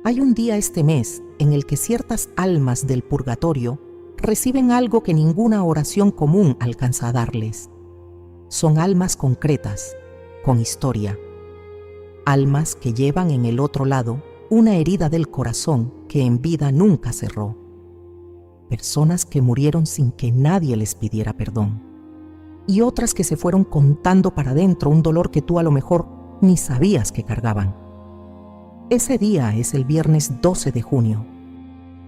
Hay un día este mes en el que ciertas almas del purgatorio reciben algo que ninguna oración común alcanza a darles. Son almas concretas, con historia. Almas que llevan en el otro lado una herida del corazón que en vida nunca cerró. Personas que murieron sin que nadie les pidiera perdón. Y otras que se fueron contando para adentro un dolor que tú a lo mejor ni sabías que cargaban. Ese día es el viernes 12 de junio.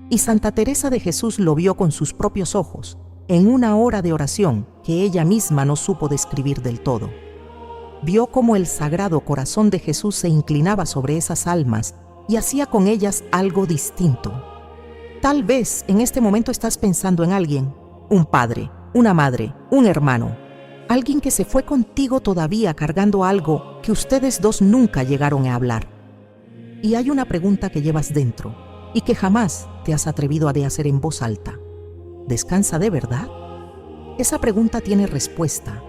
Y Santa Teresa de Jesús lo vio con sus propios ojos, en una hora de oración que ella misma no supo describir del todo. Vio cómo el Sagrado Corazón de Jesús se inclinaba sobre esas almas y hacía con ellas algo distinto. Tal vez en este momento estás pensando en alguien, un padre, una madre, un hermano, alguien que se fue contigo todavía cargando algo que ustedes dos nunca llegaron a hablar. Y hay una pregunta que llevas dentro y que jamás te has atrevido a hacer en voz alta. ¿Descansa de verdad? Esa pregunta tiene respuesta,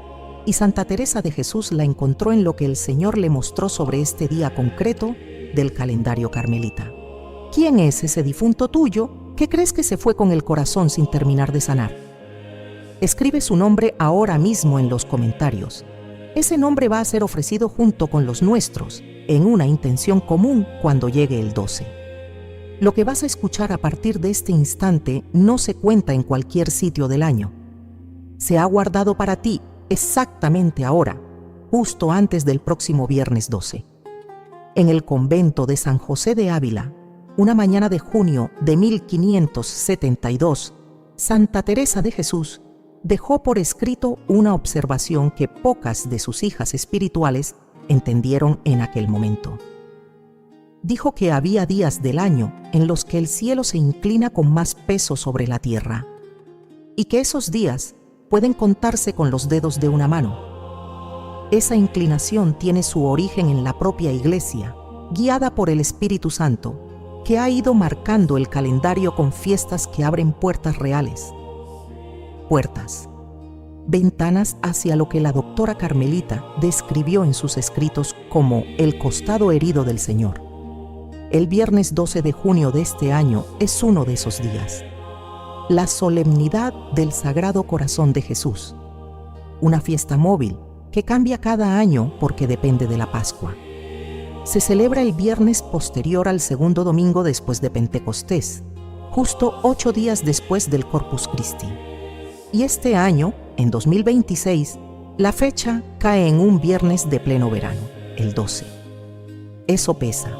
y Santa Teresa de Jesús la encontró en lo que el Señor le mostró sobre este día concreto del calendario carmelita. ¿Quién es ese difunto tuyo que crees que se fue con el corazón sin terminar de sanar? Escribe su nombre ahora mismo en los comentarios. Ese nombre va a ser ofrecido junto con los nuestros, en una intención común cuando llegue el 12. Lo que vas a escuchar a partir de este instante no se cuenta en cualquier sitio del año. Se ha guardado para ti exactamente ahora, justo antes del próximo viernes 12. En el convento de San José de Ávila, una mañana de junio de 1572, Santa Teresa de Jesús dejó por escrito una observación que pocas de sus hijas espirituales entendieron en aquel momento. Dijo que había días del año en los que el cielo se inclina con más peso sobre la tierra, y que esos días pueden contarse con los dedos de una mano. Esa inclinación tiene su origen en la propia Iglesia, guiada por el Espíritu Santo, que ha ido marcando el calendario con fiestas que abren puertas reales. Puertas, ventanas hacia lo que la doctora Carmelita describió en sus escritos como el costado herido del Señor. El viernes 12 de junio de este año es uno de esos días. La solemnidad del Sagrado Corazón de Jesús. Una fiesta móvil que cambia cada año porque depende de la Pascua. Se celebra el viernes posterior al segundo domingo después de Pentecostés, justo 8 días después del Corpus Christi. Y este año, en 2026, la fecha cae en un viernes de pleno verano, el 12. Eso pesa.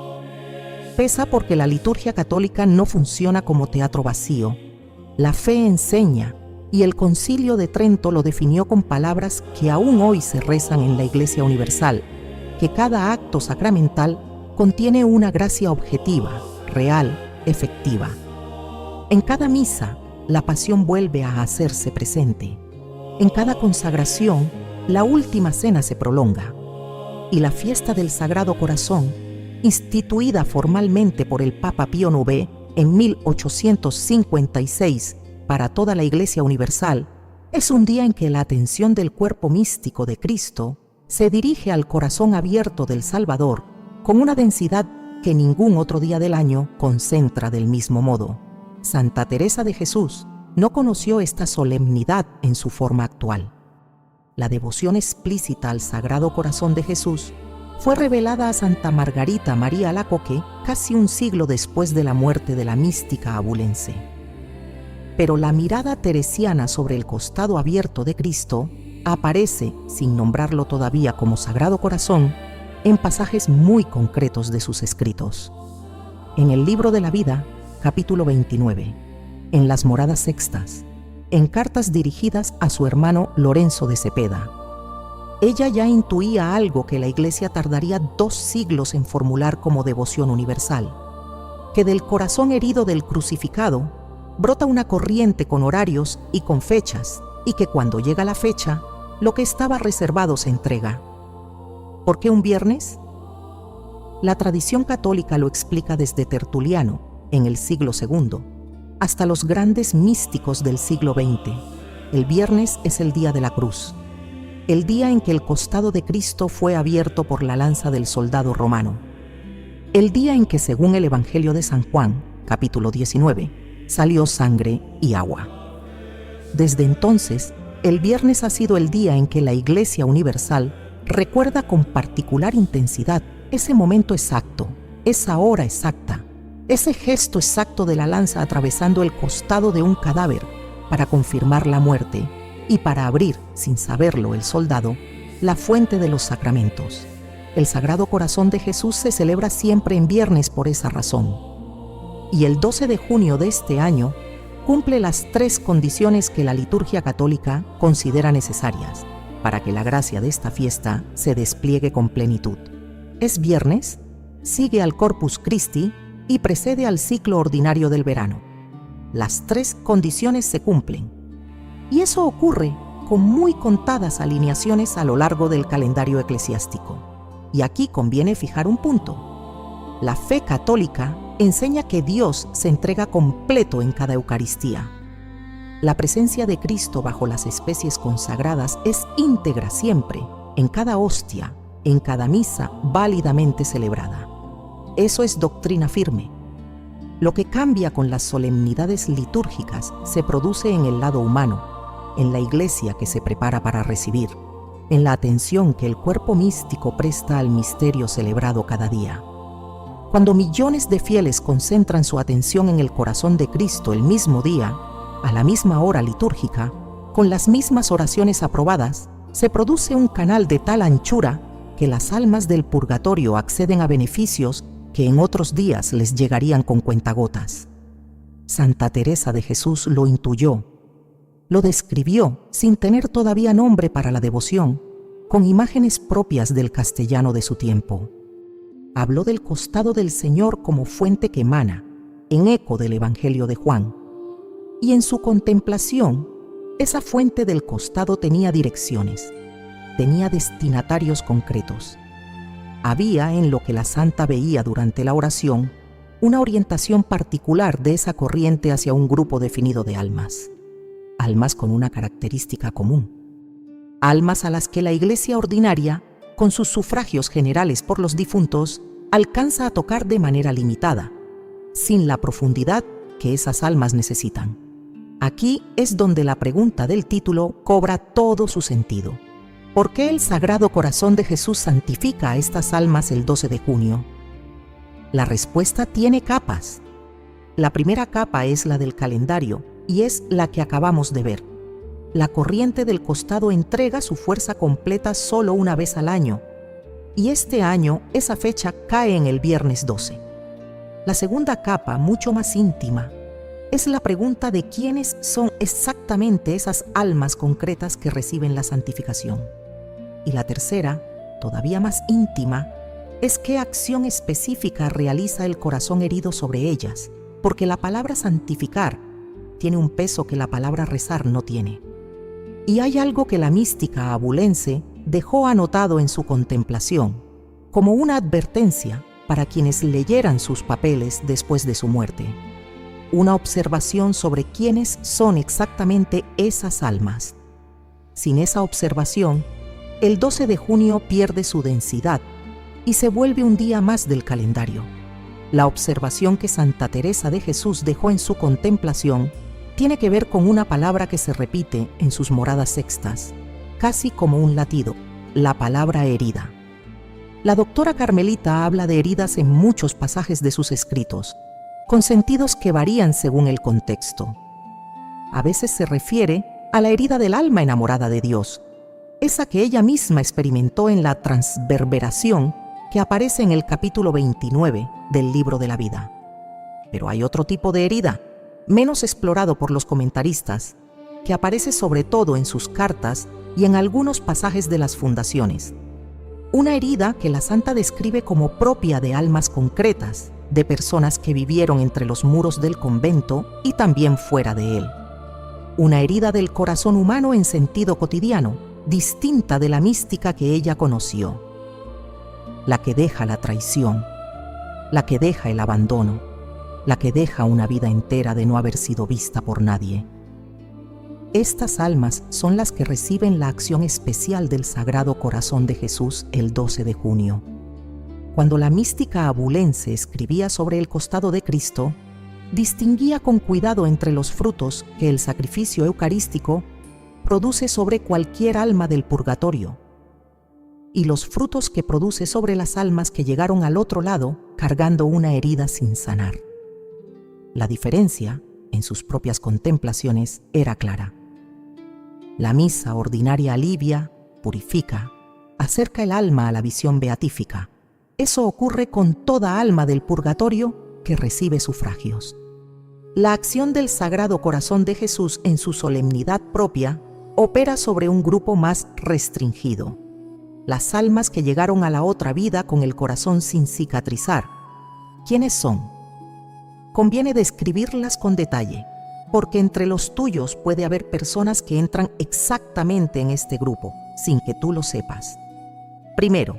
Pesa porque la liturgia católica no funciona como teatro vacío. La fe enseña, y el Concilio de Trento lo definió con palabras que aún hoy se rezan en la Iglesia Universal, que cada acto sacramental contiene una gracia objetiva, real, efectiva. En cada misa, la pasión vuelve a hacerse presente. En cada consagración, la última cena se prolonga. Y la fiesta del Sagrado Corazón, instituida formalmente por el Papa Pío IX en 1856 para toda la Iglesia Universal, es un día en que la atención del cuerpo místico de Cristo se dirige al corazón abierto del Salvador con una densidad que ningún otro día del año concentra del mismo modo. Santa Teresa de Jesús no conoció esta solemnidad en su forma actual. La devoción explícita al Sagrado Corazón de Jesús fue revelada a Santa Margarita María Alacoque casi un siglo después de la muerte de la mística abulense. Pero la mirada teresiana sobre el costado abierto de Cristo aparece, sin nombrarlo todavía como Sagrado Corazón, en pasajes muy concretos de sus escritos. En el Libro de la Vida, capítulo 29, en las Moradas Sextas, en cartas dirigidas a su hermano Lorenzo de Cepeda. Ella ya intuía algo que la Iglesia tardaría 2 siglos en formular como devoción universal, que del corazón herido del crucificado brota una corriente con horarios y con fechas, y que cuando llega la fecha, lo que estaba reservado se entrega. ¿Por qué un viernes? La tradición católica lo explica desde Tertuliano, en el siglo II, hasta los grandes místicos del siglo XX. El viernes es el día de la cruz. el día en que el costado de Cristo fue abierto por la lanza del soldado romano, el día en que, según el Evangelio de San Juan, capítulo 19, salió sangre y agua. Desde entonces, el viernes ha sido el día en que la Iglesia Universal recuerda con particular intensidad ese momento exacto, esa hora exacta, ese gesto exacto de la lanza atravesando el costado de un cadáver para confirmar la muerte y para abrir, sin saberlo el soldado, la fuente de los sacramentos. El Sagrado Corazón de Jesús se celebra siempre en viernes por esa razón. Y el 12 de junio de este año cumple las 3 condiciones que la liturgia católica considera necesarias para que la gracia de esta fiesta se despliegue con plenitud. Es viernes, sigue al Corpus Christi y precede al ciclo ordinario del verano. Las 3 condiciones se cumplen. Y eso ocurre con muy contadas alineaciones a lo largo del calendario eclesiástico. Y aquí conviene fijar un punto. La fe católica enseña que Dios se entrega completo en cada Eucaristía. La presencia de Cristo bajo las especies consagradas es íntegra siempre, en cada hostia, en cada misa válidamente celebrada. Eso es doctrina firme. Lo que cambia con las solemnidades litúrgicas se produce en el lado humano, en la Iglesia que se prepara para recibir, en la atención que el cuerpo místico presta al misterio celebrado cada día. Cuando millones de fieles concentran su atención en el corazón de Cristo el mismo día, a la misma hora litúrgica, con las mismas oraciones aprobadas, se produce un canal de tal anchura que las almas del purgatorio acceden a beneficios que en otros días les llegarían con cuentagotas. Santa Teresa de Jesús lo intuyó, lo describió sin tener todavía nombre para la devoción, con imágenes propias del castellano de su tiempo. Habló del costado del Señor como fuente que emana, en eco del Evangelio de Juan. Y en su contemplación, esa fuente del costado tenía direcciones, tenía destinatarios concretos. Había en lo que la santa veía durante la oración una orientación particular de esa corriente hacia un grupo definido de almas. Almas con una característica común. Almas a las que la Iglesia ordinaria, con sus sufragios generales por los difuntos, alcanza a tocar de manera limitada, sin la profundidad que esas almas necesitan. Aquí es donde la pregunta del título cobra todo su sentido. ¿Por qué el Sagrado Corazón de Jesús santifica a estas almas el 12 de junio? La respuesta tiene capas. La primera capa es la del calendario y es la que acabamos de ver. La corriente del costado entrega su fuerza completa solo una vez al año, y este año esa fecha cae en el viernes 12. La segunda capa, mucho más íntima, es la pregunta de quiénes son exactamente esas almas concretas que reciben la santificación. Y la tercera, todavía más íntima, es qué acción específica realiza el corazón herido sobre ellas, porque la palabra santificar tiene un peso que la palabra rezar no tiene. Y hay algo que la mística abulense dejó anotado en su contemplación, como una advertencia para quienes leyeran sus papeles después de su muerte. Una observación sobre quiénes son exactamente esas almas. Sin esa observación, el 12 de junio pierde su densidad y se vuelve un día más del calendario. La observación que Santa Teresa de Jesús dejó en su contemplación tiene que ver con una palabra que se repite en sus moradas sextas, casi como un latido, la palabra herida. La doctora carmelita habla de heridas en muchos pasajes de sus escritos, con sentidos que varían según el contexto. A veces se refiere a la herida del alma enamorada de Dios, esa que ella misma experimentó en la transverberación que aparece en el capítulo 29 del Libro de la Vida. Pero hay otro tipo de herida, menos explorado por los comentaristas, que aparece sobre todo en sus cartas y en algunos pasajes de las fundaciones. Una herida que la santa describe como propia de almas concretas, de personas que vivieron entre los muros del convento y también fuera de él. Una herida del corazón humano en sentido cotidiano, distinta de la mística que ella conoció. La que deja la traición, la que deja el abandono, la que deja una vida entera de no haber sido vista por nadie. Estas almas son las que reciben la acción especial del Sagrado Corazón de Jesús el 12 de junio. Cuando la mística abulense escribía sobre el costado de Cristo, distinguía con cuidado entre los frutos que el sacrificio eucarístico produce sobre cualquier alma del purgatorio y los frutos que produce sobre las almas que llegaron al otro lado cargando una herida sin sanar. La diferencia, en sus propias contemplaciones, era clara. La misa ordinaria alivia, purifica, acerca el alma a la visión beatífica. Eso ocurre con toda alma del purgatorio que recibe sufragios. La acción del Sagrado Corazón de Jesús en su solemnidad propia opera sobre un grupo más restringido. Las almas que llegaron a la otra vida con el corazón sin cicatrizar. ¿Quiénes son? Conviene describirlas con detalle, porque entre los tuyos puede haber personas que entran exactamente en este grupo, sin que tú lo sepas. Primero,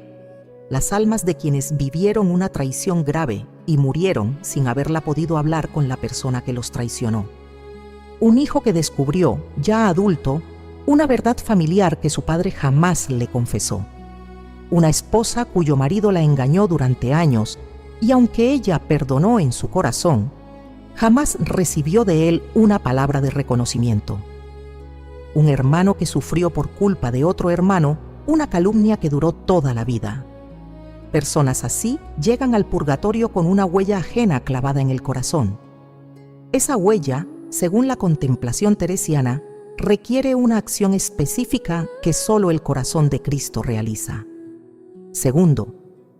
las almas de quienes vivieron una traición grave y murieron sin haberla podido hablar con la persona que los traicionó. Un hijo que descubrió, ya adulto, una verdad familiar que su padre jamás le confesó. Una esposa cuyo marido la engañó durante años y aunque ella perdonó en su corazón, jamás recibió de él una palabra de reconocimiento. Un hermano que sufrió por culpa de otro hermano una calumnia que duró toda la vida. Personas así llegan al purgatorio con una huella ajena clavada en el corazón. Esa huella, según la contemplación teresiana, requiere una acción específica que solo el corazón de Cristo realiza. Segundo,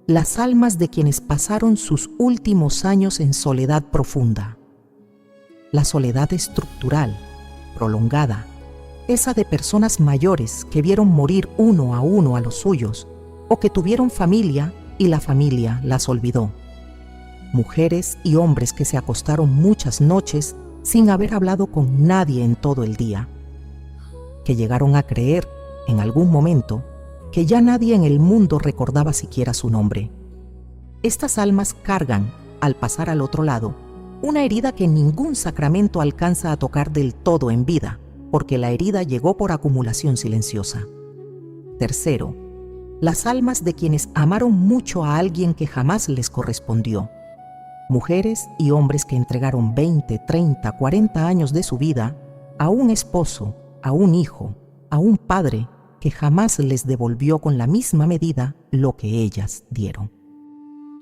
las almas de quienes pasaron sus últimos años en soledad profunda. La soledad estructural, prolongada, esa de personas mayores que vieron morir uno a los suyos o que tuvieron familia y la familia las olvidó. Mujeres y hombres que se acostaron muchas noches sin haber hablado con nadie en todo el día, que llegaron a creer, en algún momento, que ya nadie en el mundo recordaba siquiera su nombre. Estas almas cargan, al pasar al otro lado, una herida que ningún sacramento alcanza a tocar del todo en vida, porque la herida llegó por acumulación silenciosa. Tercero, las almas de quienes amaron mucho a alguien que jamás les correspondió. Mujeres y hombres que entregaron 20, 30, 40 años de su vida a un esposo, a un hijo, a un padre que jamás les devolvió con la misma medida lo que ellas dieron.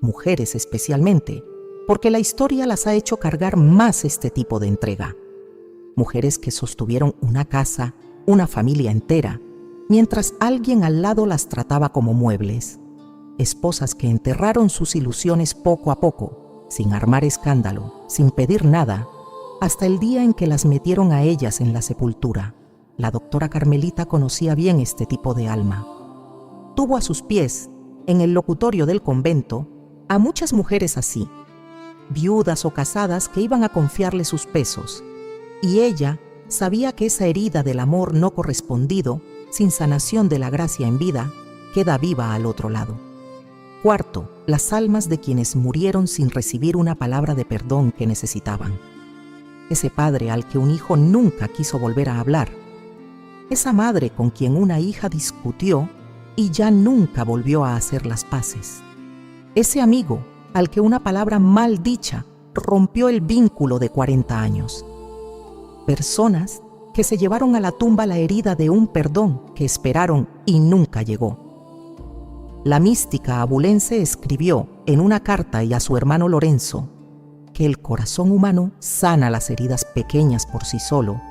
Mujeres especialmente, porque la historia las ha hecho cargar más este tipo de entrega. Mujeres que sostuvieron una casa, una familia entera, mientras alguien al lado las trataba como muebles. Esposas que enterraron sus ilusiones poco a poco, sin armar escándalo, sin pedir nada, hasta el día en que las metieron a ellas en la sepultura. La doctora Carmelita conocía bien este tipo de alma. Tuvo a sus pies, en el locutorio del convento, a muchas mujeres así, viudas o casadas que iban a confiarle sus pesos, y ella sabía que esa herida del amor no correspondido, sin sanación de la gracia en vida, queda viva al otro lado. Cuarto, las almas de quienes murieron sin recibir una palabra de perdón que necesitaban. Ese padre al que un hijo nunca quiso volver a hablar. Esa madre con quien una hija discutió y ya nunca volvió a hacer las paces. Ese amigo al que una palabra mal dicha rompió el vínculo de 40 años. Personas que se llevaron a la tumba la herida de un perdón que esperaron y nunca llegó. La mística abulense escribió en una carta y a su hermano Lorenzo que el corazón humano sana las heridas pequeñas por sí solo,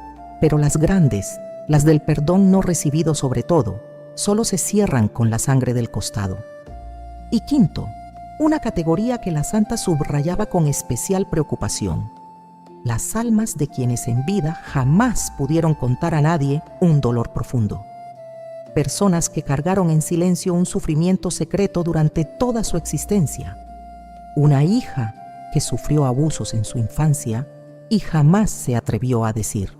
pero las grandes, las del perdón no recibido sobre todo, solo se cierran con la sangre del costado. Y quinto, una categoría que la santa subrayaba con especial preocupación: las almas de quienes en vida jamás pudieron contar a nadie un dolor profundo. Personas que cargaron en silencio un sufrimiento secreto durante toda su existencia. Una hija que sufrió abusos en su infancia y jamás se atrevió a decir.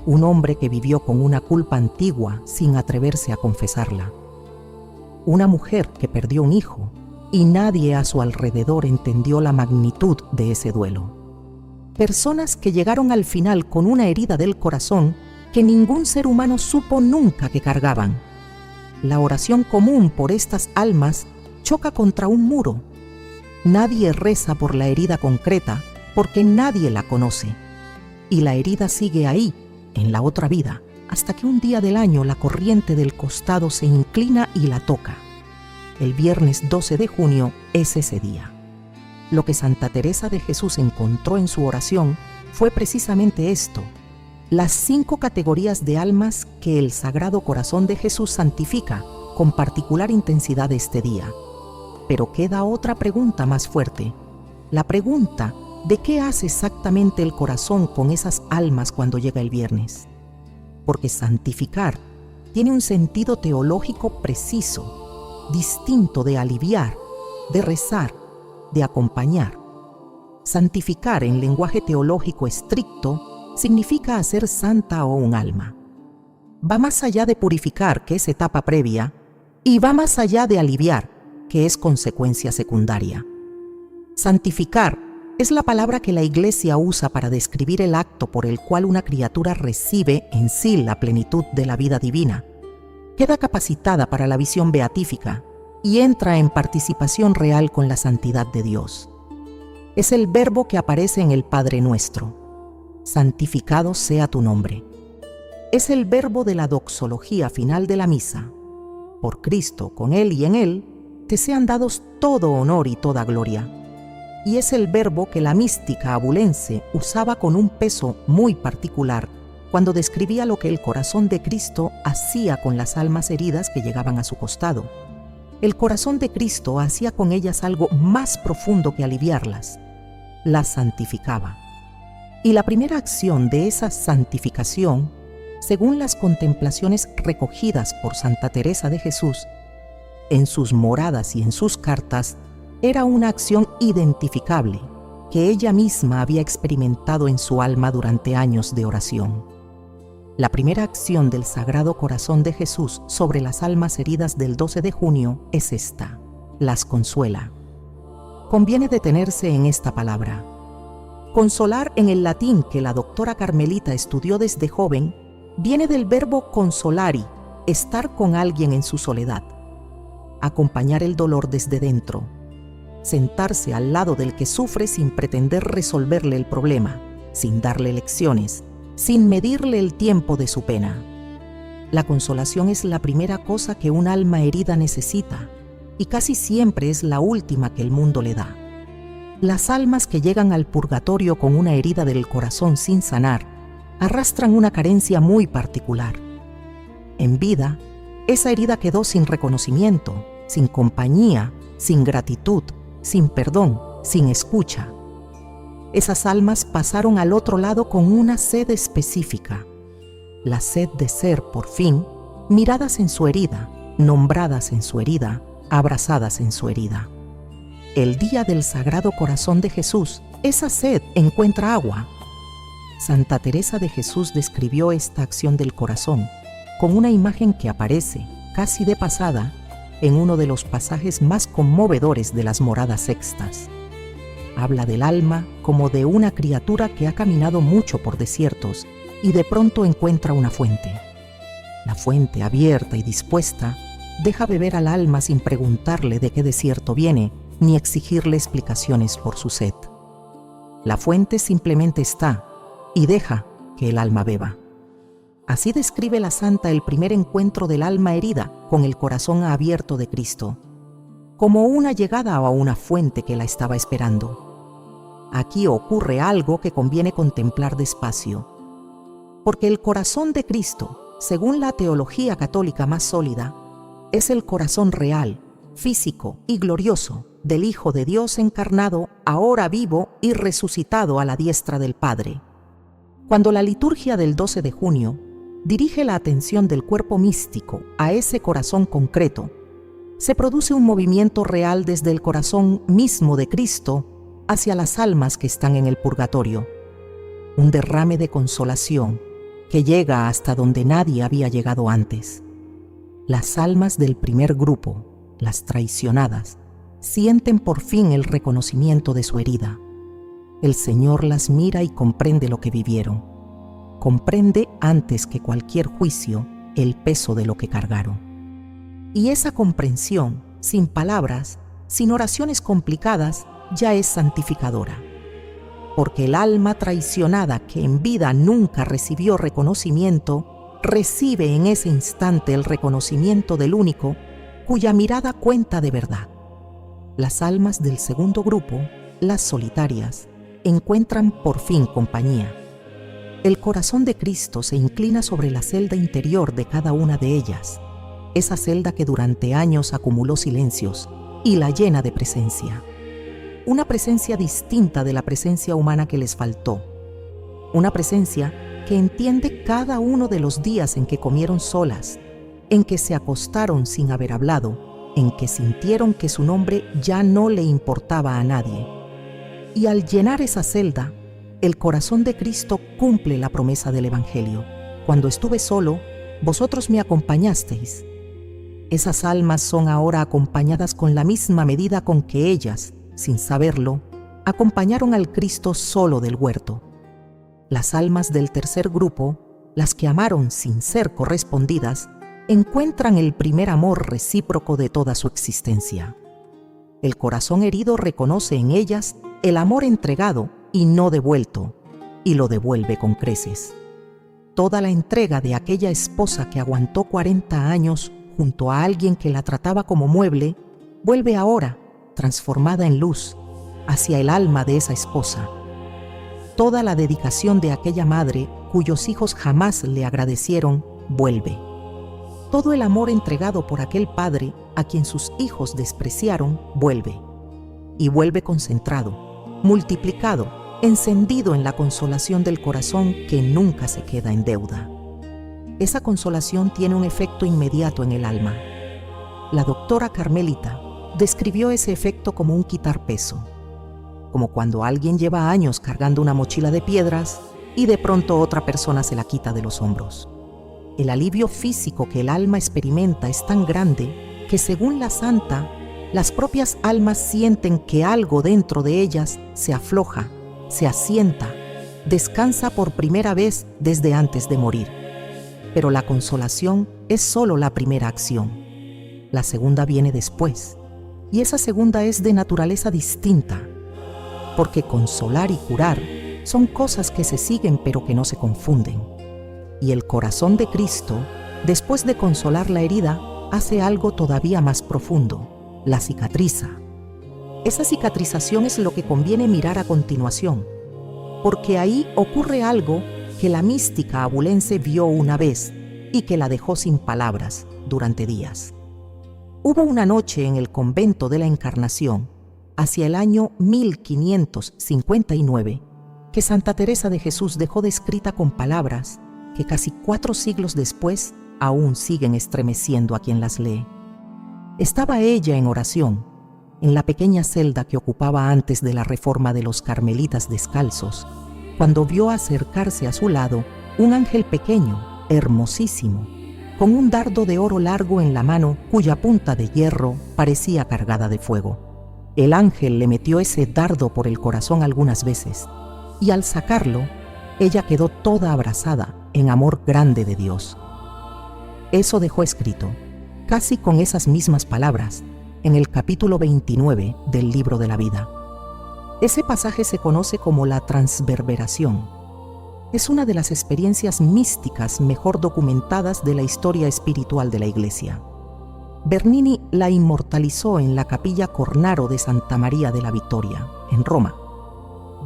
Un hombre que vivió con una culpa antigua sin atreverse a confesarla. Una mujer que perdió un hijo y nadie a su alrededor entendió la magnitud de ese duelo. Personas que llegaron al final con una herida del corazón que ningún ser humano supo nunca que cargaban. La oración común por estas almas choca contra un muro. Nadie reza por la herida concreta porque nadie la conoce. Y la herida sigue ahí, en la otra vida, hasta que un día del año la corriente del costado se inclina y la toca. El viernes 12 de junio es ese día. Lo que Santa Teresa de Jesús encontró en su oración fue precisamente esto: las 5 categorías de almas que el Sagrado Corazón de Jesús santifica con particular intensidad este día. Pero queda otra pregunta más fuerte: la pregunta de qué hace exactamente el corazón con esas almas cuando llega el viernes. Porque santificar tiene un sentido teológico preciso, distinto de aliviar, de rezar, de acompañar. Santificar en lenguaje teológico estricto significa hacer santa a un alma. Va más allá de purificar, que es etapa previa, y va más allá de aliviar, que es consecuencia secundaria. Santificar es la palabra que la Iglesia usa para describir el acto por el cual una criatura recibe en sí la plenitud de la vida divina, queda capacitada para la visión beatífica y entra en participación real con la santidad de Dios. Es el verbo que aparece en el Padre Nuestro: santificado sea tu nombre. Es el verbo de la doxología final de la misa: por Cristo, con Él y en Él, te sean dados todo honor y toda gloria. Y es el verbo que la mística abulense usaba con un peso muy particular cuando describía lo que el corazón de Cristo hacía con las almas heridas que llegaban a su costado. El corazón de Cristo hacía con ellas algo más profundo que aliviarlas: las santificaba. Y la primera acción de esa santificación, según las contemplaciones recogidas por Santa Teresa de Jesús, en sus moradas y en sus cartas, era una acción identificable que ella misma había experimentado en su alma durante años de oración. La primera acción del Sagrado Corazón de Jesús sobre las almas heridas del 12 de junio es esta: las consuela. Conviene detenerse en esta palabra. Consolar, en el latín que la doctora carmelita estudió desde joven, viene del verbo consolari, estar con alguien en su soledad, acompañar el dolor desde dentro, sentarse al lado del que sufre sin pretender resolverle el problema, sin darle lecciones, sin medirle el tiempo de su pena. La consolación es la primera cosa que un alma herida necesita y casi siempre es la última que el mundo le da. Las almas que llegan al purgatorio con una herida del corazón sin sanar arrastran una carencia muy particular. En vida, esa herida quedó sin reconocimiento, sin compañía, sin gratitud, sin perdón, sin escucha. Esas almas pasaron al otro lado con una sed específica: la sed de ser, por fin, miradas en su herida, nombradas en su herida, abrazadas en su herida. El día del Sagrado Corazón de Jesús, esa sed encuentra agua. Santa Teresa de Jesús describió esta acción del corazón con una imagen que aparece, casi de pasada, en uno de los pasajes más conmovedores de las moradas sextas. Habla del alma como de una criatura que ha caminado mucho por desiertos y de pronto encuentra una fuente. La fuente, abierta y dispuesta, deja beber al alma sin preguntarle de qué desierto viene ni exigirle explicaciones por su sed. La fuente simplemente está y deja que el alma beba. Así describe la santa el primer encuentro del alma herida con el corazón abierto de Cristo, como una llegada a una fuente que la estaba esperando. Aquí ocurre algo que conviene contemplar despacio, porque el corazón de Cristo, según la teología católica más sólida, es el corazón real, físico y glorioso del Hijo de Dios encarnado, ahora vivo y resucitado a la diestra del Padre. Cuando la liturgia del 12 de junio dirige la atención del cuerpo místico a ese corazón concreto, se produce un movimiento real desde el corazón mismo de Cristo hacia las almas que están en el purgatorio, un derrame de consolación que llega hasta donde nadie había llegado antes. Las almas del primer grupo, las traicionadas, sienten por fin el reconocimiento de su herida. El Señor las mira y comprende lo que vivieron. comprende antes que cualquier juicio el peso de lo que cargaron. Y esa comprensión, sin palabras, sin oraciones complicadas, ya es santificadora. Porque el alma traicionada que en vida nunca recibió reconocimiento, recibe en ese instante el reconocimiento del único cuya mirada cuenta de verdad. Las almas del segundo grupo, las solitarias, encuentran por fin compañía. El corazón de Cristo se inclina sobre la celda interior de cada una de ellas, esa celda que durante años acumuló silencios y la llena de presencia. Una presencia distinta de la presencia humana que les faltó. Una presencia que entiende cada uno de los días en que comieron solas, en que se acostaron sin haber hablado, en que sintieron que su nombre ya no le importaba a nadie. Y al llenar esa celda, el corazón de Cristo cumple la promesa del Evangelio. Cuando estuve solo, vosotros me acompañasteis. Esas almas son ahora acompañadas con la misma medida con que ellas, sin saberlo, acompañaron al Cristo solo del huerto. Las almas del tercer grupo, las que amaron sin ser correspondidas, encuentran el primer amor recíproco de toda su existencia. El corazón herido reconoce en ellas el amor entregado y no devuelto, y lo devuelve con creces. Toda la entrega de aquella esposa que aguantó 40 años junto a alguien que la trataba como mueble, vuelve ahora, transformada en luz, hacia el alma de esa esposa. Toda la dedicación de aquella madre, cuyos hijos jamás le agradecieron, vuelve. Todo el amor entregado por aquel padre, a quien sus hijos despreciaron, vuelve. Y vuelve concentrado, multiplicado, encendido en la consolación del corazón que nunca se queda en deuda. Esa consolación tiene un efecto inmediato en el alma. La doctora carmelita describió ese efecto como un quitar peso, como cuando alguien lleva años cargando una mochila de piedras y de pronto otra persona se la quita de los hombros. El alivio físico que el alma experimenta es tan grande que, según la santa, las propias almas sienten que algo dentro de ellas se afloja, se asienta, descansa por primera vez desde antes de morir. Pero la consolación es solo la primera acción. La segunda viene después, y esa segunda es de naturaleza distinta, porque consolar y curar son cosas que se siguen pero que no se confunden. Y el corazón de Cristo, después de consolar la herida, hace algo todavía más profundo: la cicatriza. Esa cicatrización es lo que conviene mirar a continuación, porque ahí ocurre algo que la mística abulense vio una vez y que la dejó sin palabras durante días. Hubo una noche en el convento de la Encarnación, hacia el año 1559, que Santa Teresa de Jesús dejó descrita con palabras que casi 4 siglos después aún siguen estremeciendo a quien las lee. Estaba ella en oración, en la pequeña celda que ocupaba antes de la reforma de los carmelitas descalzos, cuando vio acercarse a su lado un ángel pequeño, hermosísimo, con un dardo de oro largo en la mano cuya punta de hierro parecía cargada de fuego. El ángel le metió ese dardo por el corazón algunas veces, y al sacarlo, ella quedó toda abrasada en amor grande de Dios. Eso dejó escrito, casi con esas mismas palabras, en el capítulo 29 del Libro de la Vida. Ese pasaje se conoce como la transverberación. Es una de las experiencias místicas mejor documentadas de la historia espiritual de la Iglesia. Bernini la inmortalizó en la Capilla Cornaro de Santa María de la Vittoria, en Roma,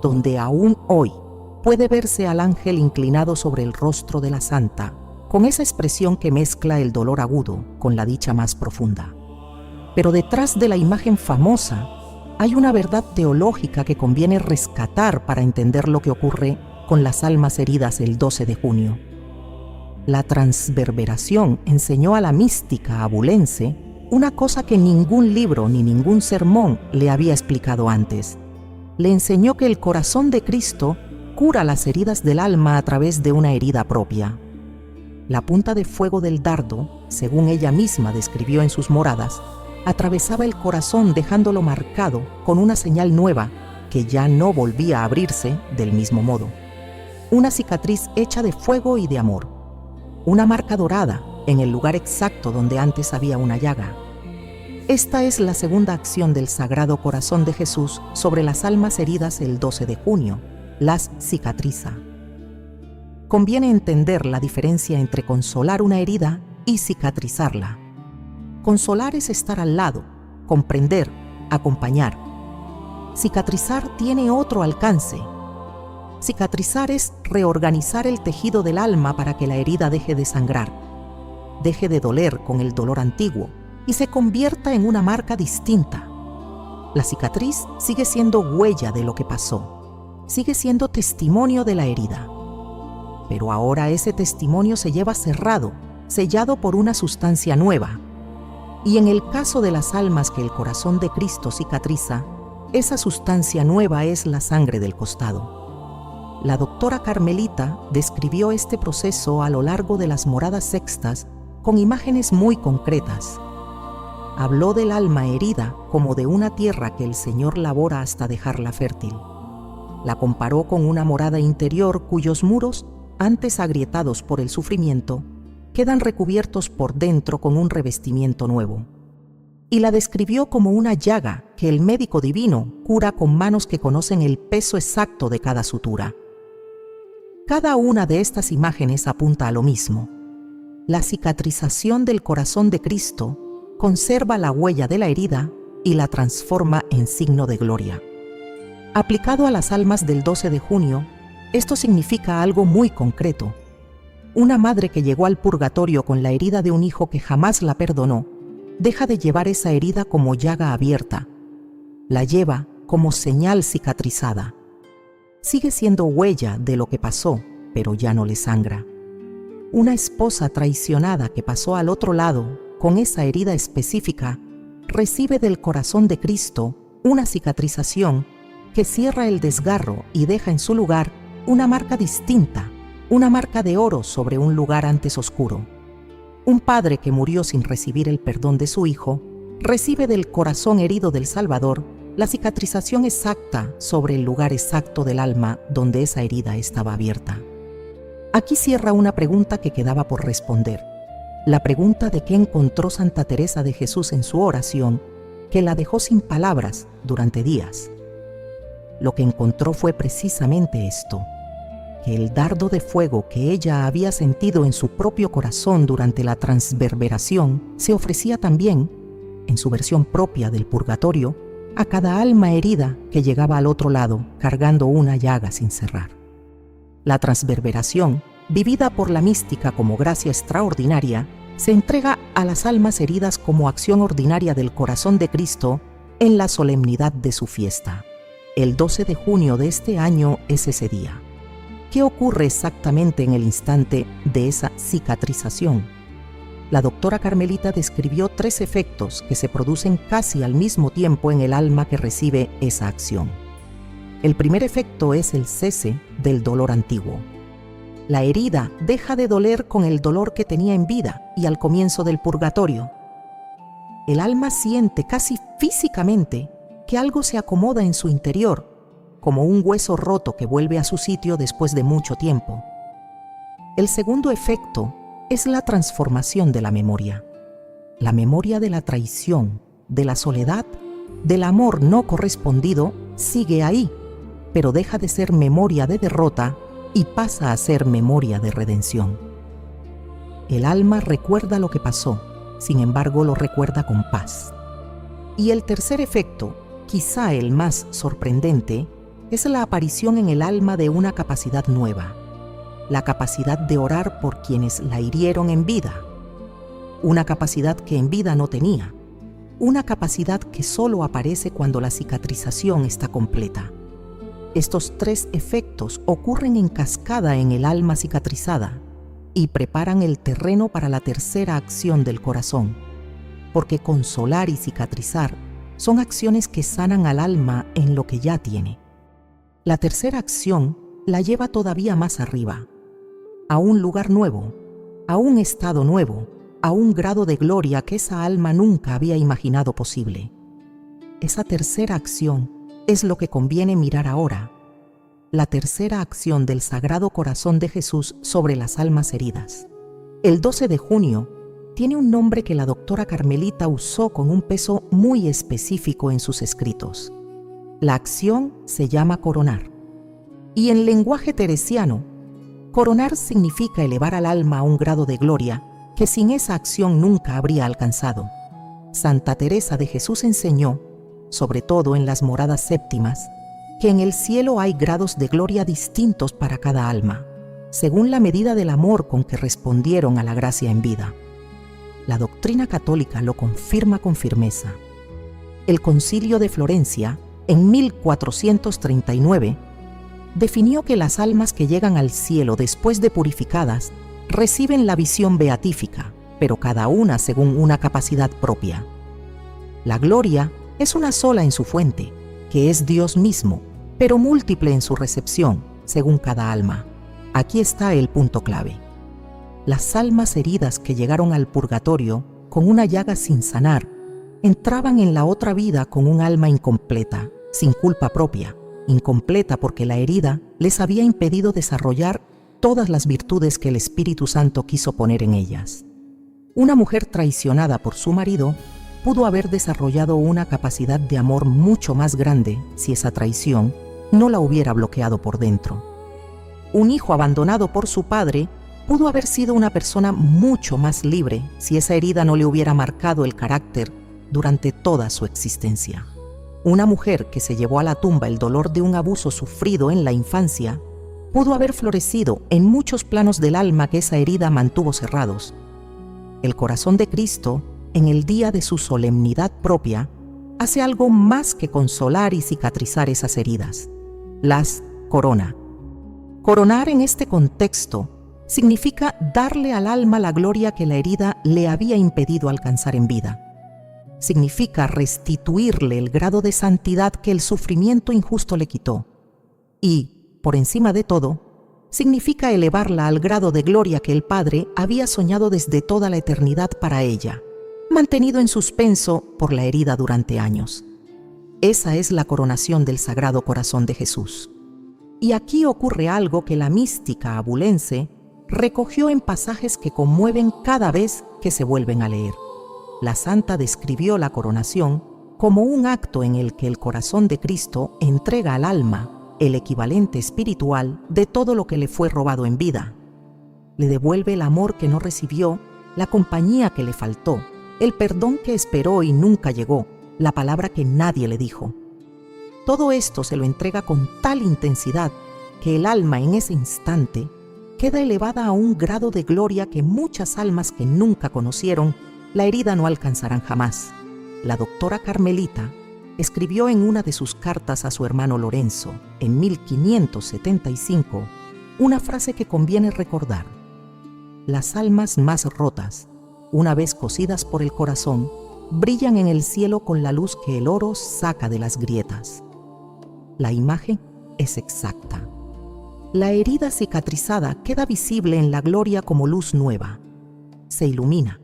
donde aún hoy puede verse al ángel inclinado sobre el rostro de la santa, con esa expresión que mezcla el dolor agudo con la dicha más profunda. Pero detrás de la imagen famosa hay una verdad teológica que conviene rescatar para entender lo que ocurre con las almas heridas el 12 de junio. La transverberación enseñó a la mística abulense una cosa que ningún libro ni ningún sermón le había explicado antes. Le enseñó que el corazón de Cristo cura las heridas del alma a través de una herida propia. La punta de fuego del dardo, según ella misma describió en sus moradas, atravesaba el corazón dejándolo marcado con una señal nueva que ya no volvía a abrirse del mismo modo. una cicatriz hecha de fuego y de amor, una marca dorada en el lugar exacto donde antes había una llaga. Esta es la segunda acción del Sagrado Corazón de Jesús sobre las almas heridas el 12 de junio, las cicatriza. Conviene entender la diferencia entre consolar una herida y cicatrizarla. Consolar es estar al lado, comprender, acompañar. Cicatrizar tiene otro alcance. Cicatrizar es reorganizar el tejido del alma para que la herida deje de sangrar, deje de doler con el dolor antiguo y se convierta en una marca distinta. La cicatriz sigue siendo huella de lo que pasó, sigue siendo testimonio de la herida. Pero ahora ese testimonio se lleva cerrado, sellado por una sustancia nueva. Y en el caso de las almas que el corazón de Cristo cicatriza, esa sustancia nueva es la sangre del costado. La doctora Carmelita describió este proceso a lo largo de las moradas sextas con imágenes muy concretas. Habló del alma herida como de una tierra que el Señor labora hasta dejarla fértil. La comparó con una morada interior cuyos muros, antes agrietados por el sufrimiento, quedan recubiertos por dentro con un revestimiento nuevo. Y la describió como una llaga que el médico divino cura con manos que conocen el peso exacto de cada sutura. Cada una de estas imágenes apunta a lo mismo. La cicatrización del corazón de Cristo conserva la huella de la herida y la transforma en signo de gloria. Aplicado a las almas del 12 de junio, esto significa algo muy concreto. Una madre que llegó al purgatorio con la herida de un hijo que jamás la perdonó, deja de llevar esa herida como llaga abierta. La lleva como señal cicatrizada. Sigue siendo huella de lo que pasó, pero ya no le sangra. Una esposa traicionada que pasó al otro lado con esa herida específica, recibe del corazón de Cristo una cicatrización que cierra el desgarro y deja en su lugar una marca distinta, una marca de oro sobre un lugar antes oscuro. Un padre que murió sin recibir el perdón de su hijo, recibe del corazón herido del Salvador la cicatrización exacta sobre el lugar exacto del alma donde esa herida estaba abierta. Aquí cierra una pregunta que quedaba por responder. La pregunta de qué encontró Santa Teresa de Jesús en su oración, que la dejó sin palabras durante días. Lo que encontró fue precisamente esto, que el dardo de fuego que ella había sentido en su propio corazón durante la transverberación se ofrecía también, en su versión propia del purgatorio, a cada alma herida que llegaba al otro lado cargando una llaga sin cerrar. La transverberación, vivida por la mística como gracia extraordinaria, se entrega a las almas heridas como acción ordinaria del corazón de Cristo en la solemnidad de su fiesta. El 12 de junio de este año es ese día. ¿Qué ocurre exactamente en el instante de esa cicatrización? La doctora Carmelita describió 3 efectos que se producen casi al mismo tiempo en el alma que recibe esa acción. El primer efecto es el cese del dolor antiguo. La herida deja de doler con el dolor que tenía en vida y al comienzo del purgatorio. El alma siente casi físicamente que algo se acomoda en su interior, como un hueso roto que vuelve a su sitio después de mucho tiempo. El segundo efecto es la transformación de la memoria. La memoria de la traición, de la soledad, del amor no correspondido, sigue ahí, pero deja de ser memoria de derrota y pasa a ser memoria de redención. El alma recuerda lo que pasó, sin embargo lo recuerda con paz. Y el tercer efecto, quizá el más sorprendente, es la aparición en el alma de una capacidad nueva, la capacidad de orar por quienes la hirieron en vida, una capacidad que en vida no tenía, una capacidad que solo aparece cuando la cicatrización está completa. Estos 3 efectos ocurren en cascada en el alma cicatrizada y preparan el terreno para la tercera acción del corazón, porque consolar y cicatrizar son acciones que sanan al alma en lo que ya tiene. La tercera acción la lleva todavía más arriba, a un lugar nuevo, a un estado nuevo, a un grado de gloria que esa alma nunca había imaginado posible. Esa tercera acción es lo que conviene mirar ahora. la tercera acción del Sagrado Corazón de Jesús sobre las almas heridas. El 12 de junio tiene un nombre que la doctora Carmelita usó con un peso muy específico en sus escritos. La acción se llama coronar. Y en lenguaje teresiano, coronar significa elevar al alma a un grado de gloria que sin esa acción nunca habría alcanzado. Santa Teresa de Jesús enseñó, sobre todo en las moradas séptimas, que en el cielo hay grados de gloria distintos para cada alma, según la medida del amor con que respondieron a la gracia en vida. La doctrina católica lo confirma con firmeza. El Concilio de Florencia, en 1439, definió que las almas que llegan al cielo después de purificadas reciben la visión beatífica, pero cada una según una capacidad propia. La gloria es una sola en su fuente, que es Dios mismo, pero múltiple en su recepción, según cada alma. Aquí está el punto clave. Las almas heridas que llegaron al purgatorio con una llaga sin sanar, entraban en la otra vida con un alma incompleta, sin culpa propia, incompleta porque la herida les había impedido desarrollar todas las virtudes que el Espíritu Santo quiso poner en ellas. Una mujer traicionada por su marido pudo haber desarrollado una capacidad de amor mucho más grande si esa traición no la hubiera bloqueado por dentro. Un hijo abandonado por su padre pudo haber sido una persona mucho más libre si esa herida no le hubiera marcado el carácter durante toda su existencia. Una mujer que se llevó a la tumba el dolor de un abuso sufrido en la infancia pudo haber florecido en muchos planos del alma que esa herida mantuvo cerrados. El corazón de Cristo, en el día de su solemnidad propia, hace algo más que consolar y cicatrizar esas heridas. Las corona. Coronar en este contexto significa darle al alma la gloria que la herida le había impedido alcanzar en vida. Significa restituirle el grado de santidad que el sufrimiento injusto le quitó. Y, por encima de todo, significa elevarla al grado de gloria que el Padre había soñado desde toda la eternidad para ella, mantenido en suspenso por la herida durante años. Esa es la coronación del Sagrado Corazón de Jesús. Y aquí ocurre algo que la mística abulense recogió en pasajes que conmueven cada vez que se vuelven a leer. La santa describió la coronación como un acto en el que el corazón de Cristo entrega al alma el equivalente espiritual de todo lo que le fue robado en vida. Le devuelve el amor que no recibió, la compañía que le faltó, el perdón que esperó y nunca llegó, la palabra que nadie le dijo. Todo esto se lo entrega con tal intensidad que el alma en ese instante queda elevada a un grado de gloria que muchas almas que nunca conocieron la herida no alcanzarán jamás. La doctora Carmelita escribió en una de sus cartas a su hermano Lorenzo, en 1575, una frase que conviene recordar. Las almas más rotas, una vez cosidas por el corazón, brillan en el cielo con la luz que el oro saca de las grietas. La imagen es exacta. La herida cicatrizada queda visible en la gloria como luz nueva. Se ilumina.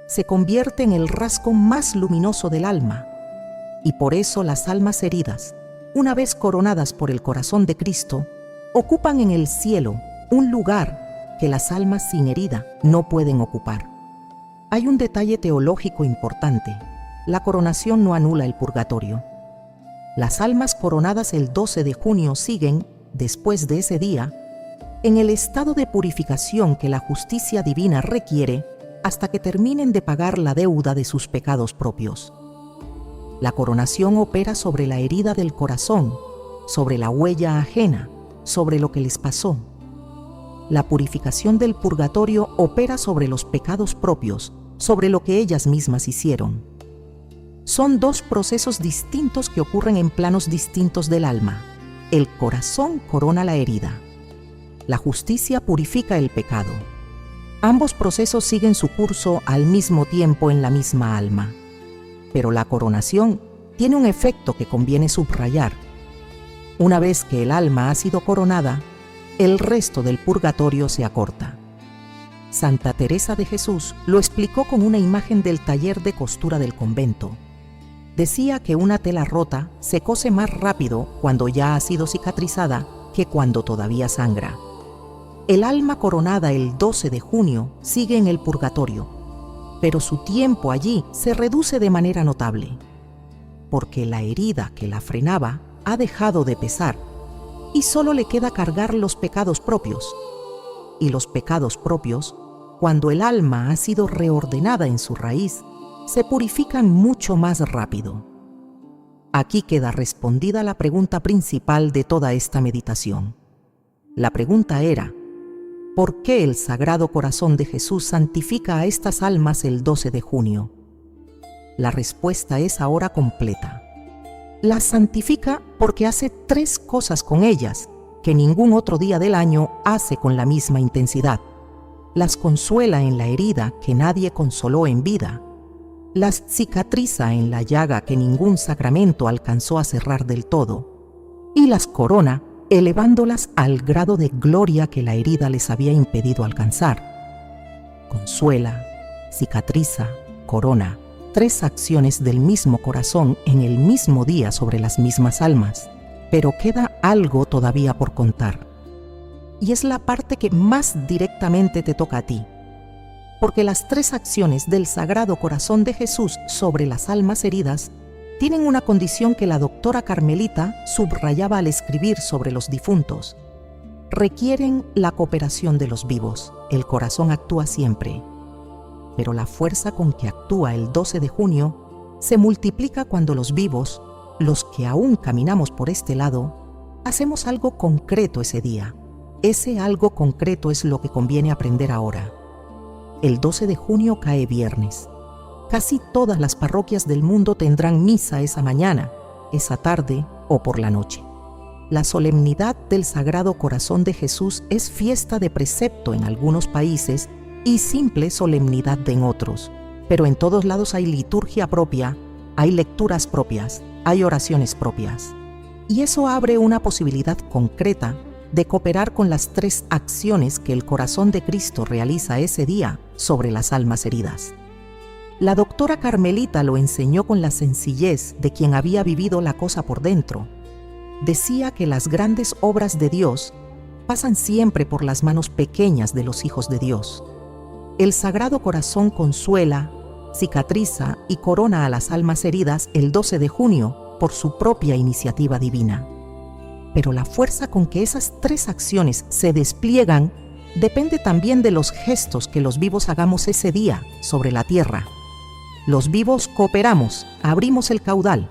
Se convierte en el rasgo más luminoso del alma. Y por eso las almas heridas, una vez coronadas por el corazón de Cristo, ocupan en el cielo un lugar que las almas sin herida no pueden ocupar. Hay un detalle teológico importante. La coronación no anula el purgatorio. Las almas coronadas el 12 de junio siguen, después de ese día, en el estado de purificación que la justicia divina requiere hasta que terminen de pagar la deuda de sus pecados propios. La coronación opera sobre la herida del corazón, sobre la huella ajena, sobre lo que les pasó. La purificación del purgatorio opera sobre los pecados propios, sobre lo que ellas mismas hicieron. Son dos procesos distintos que ocurren en planos distintos del alma. El corazón corona la herida. La justicia purifica el pecado. Ambos procesos siguen su curso al mismo tiempo en la misma alma. Pero la coronación tiene un efecto que conviene subrayar. Una vez que el alma ha sido coronada, el resto del purgatorio se acorta. Santa Teresa de Jesús lo explicó con una imagen del taller de costura del convento. Decía que una tela rota se cose más rápido cuando ya ha sido cicatrizada que cuando todavía sangra. El alma coronada el 12 de junio sigue en el purgatorio, pero su tiempo allí se reduce de manera notable, porque la herida que la frenaba ha dejado de pesar y solo le queda cargar los pecados propios. Y los pecados propios, cuando el alma ha sido reordenada en su raíz, se purifican mucho más rápido. Aquí queda respondida la pregunta principal de toda esta meditación. La pregunta era: ¿por qué el Sagrado Corazón de Jesús santifica a estas almas el 12 de junio? La respuesta es ahora completa. Las santifica porque hace 3 cosas con ellas que ningún otro día del año hace con la misma intensidad. Las consuela en la herida que nadie consoló en vida. Las cicatriza en la llaga que ningún sacramento alcanzó a cerrar del todo. Y las corona elevándolas al grado de gloria que la herida les había impedido alcanzar. Consuela, cicatriza, corona. 3 acciones del mismo corazón en el mismo día sobre las mismas almas. Pero queda algo todavía por contar. Y es la parte que más directamente te toca a ti. Porque las 3 acciones del Sagrado Corazón de Jesús sobre las almas heridas tienen una condición que la doctora Carmelita subrayaba al escribir sobre los difuntos. Requieren la cooperación de los vivos. El corazón actúa siempre. Pero la fuerza con que actúa el 12 de junio se multiplica cuando los vivos, los que aún caminamos por este lado, hacemos algo concreto ese día. Ese algo concreto es lo que conviene aprender ahora. El 12 de junio cae viernes. Casi todas las parroquias del mundo tendrán misa esa mañana, esa tarde o por la noche. La solemnidad del Sagrado Corazón de Jesús es fiesta de precepto en algunos países y simple solemnidad en otros, pero en todos lados hay liturgia propia, hay lecturas propias, hay oraciones propias. Y eso abre una posibilidad concreta de cooperar con las 3 acciones que el corazón de Cristo realiza ese día sobre las almas heridas. La doctora Carmelita lo enseñó con la sencillez de quien había vivido la cosa por dentro. Decía que las grandes obras de Dios pasan siempre por las manos pequeñas de los hijos de Dios. El Sagrado Corazón consuela, cicatriza y corona a las almas heridas el 12 de junio por su propia iniciativa divina. Pero la fuerza con que esas 3 acciones se despliegan depende también de los gestos que los vivos hagamos ese día sobre la tierra. Los vivos cooperamos, abrimos el caudal.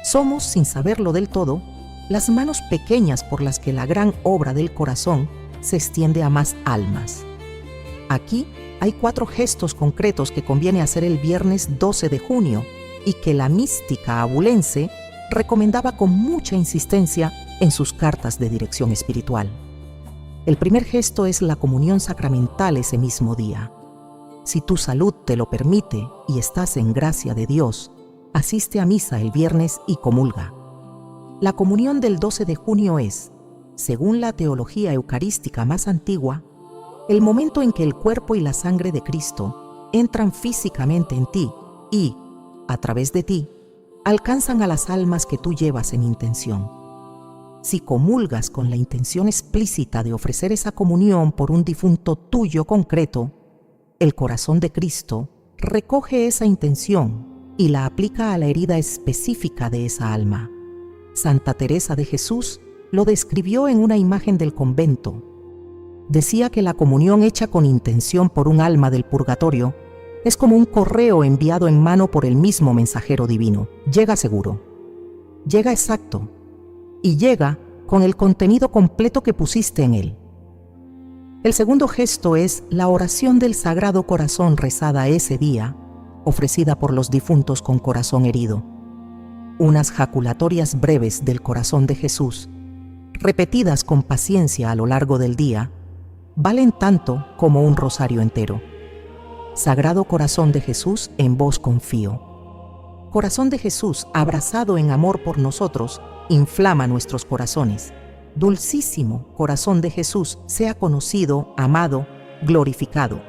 Somos, sin saberlo del todo, las manos pequeñas por las que la gran obra del corazón se extiende a más almas. Aquí hay 4 gestos concretos que conviene hacer el viernes 12 de junio y que la mística abulense recomendaba con mucha insistencia en sus cartas de dirección espiritual. El primer gesto es la comunión sacramental ese mismo día. Si tu salud te lo permite y estás en gracia de Dios, asiste a misa el viernes y comulga. La comunión del 12 de junio es, según la teología eucarística más antigua, el momento en que el cuerpo y la sangre de Cristo entran físicamente en ti y, a través de ti, alcanzan a las almas que tú llevas en intención. Si comulgas con la intención explícita de ofrecer esa comunión por un difunto tuyo concreto, el corazón de Cristo recoge esa intención y la aplica a la herida específica de esa alma. Santa Teresa de Jesús lo describió en una imagen del convento. Decía que la comunión hecha con intención por un alma del purgatorio es como un correo enviado en mano por el mismo mensajero divino. Llega seguro, llega exacto y llega con el contenido completo que pusiste en él. El segundo gesto es la oración del Sagrado Corazón rezada ese día, ofrecida por los difuntos con corazón herido. Unas jaculatorias breves del corazón de Jesús, repetidas con paciencia a lo largo del día, valen tanto como un rosario entero. Sagrado Corazón de Jesús, en vos confío. Corazón de Jesús, abrazado en amor por nosotros, inflama nuestros corazones. Dulcísimo Corazón de Jesús, sea conocido, amado, glorificado.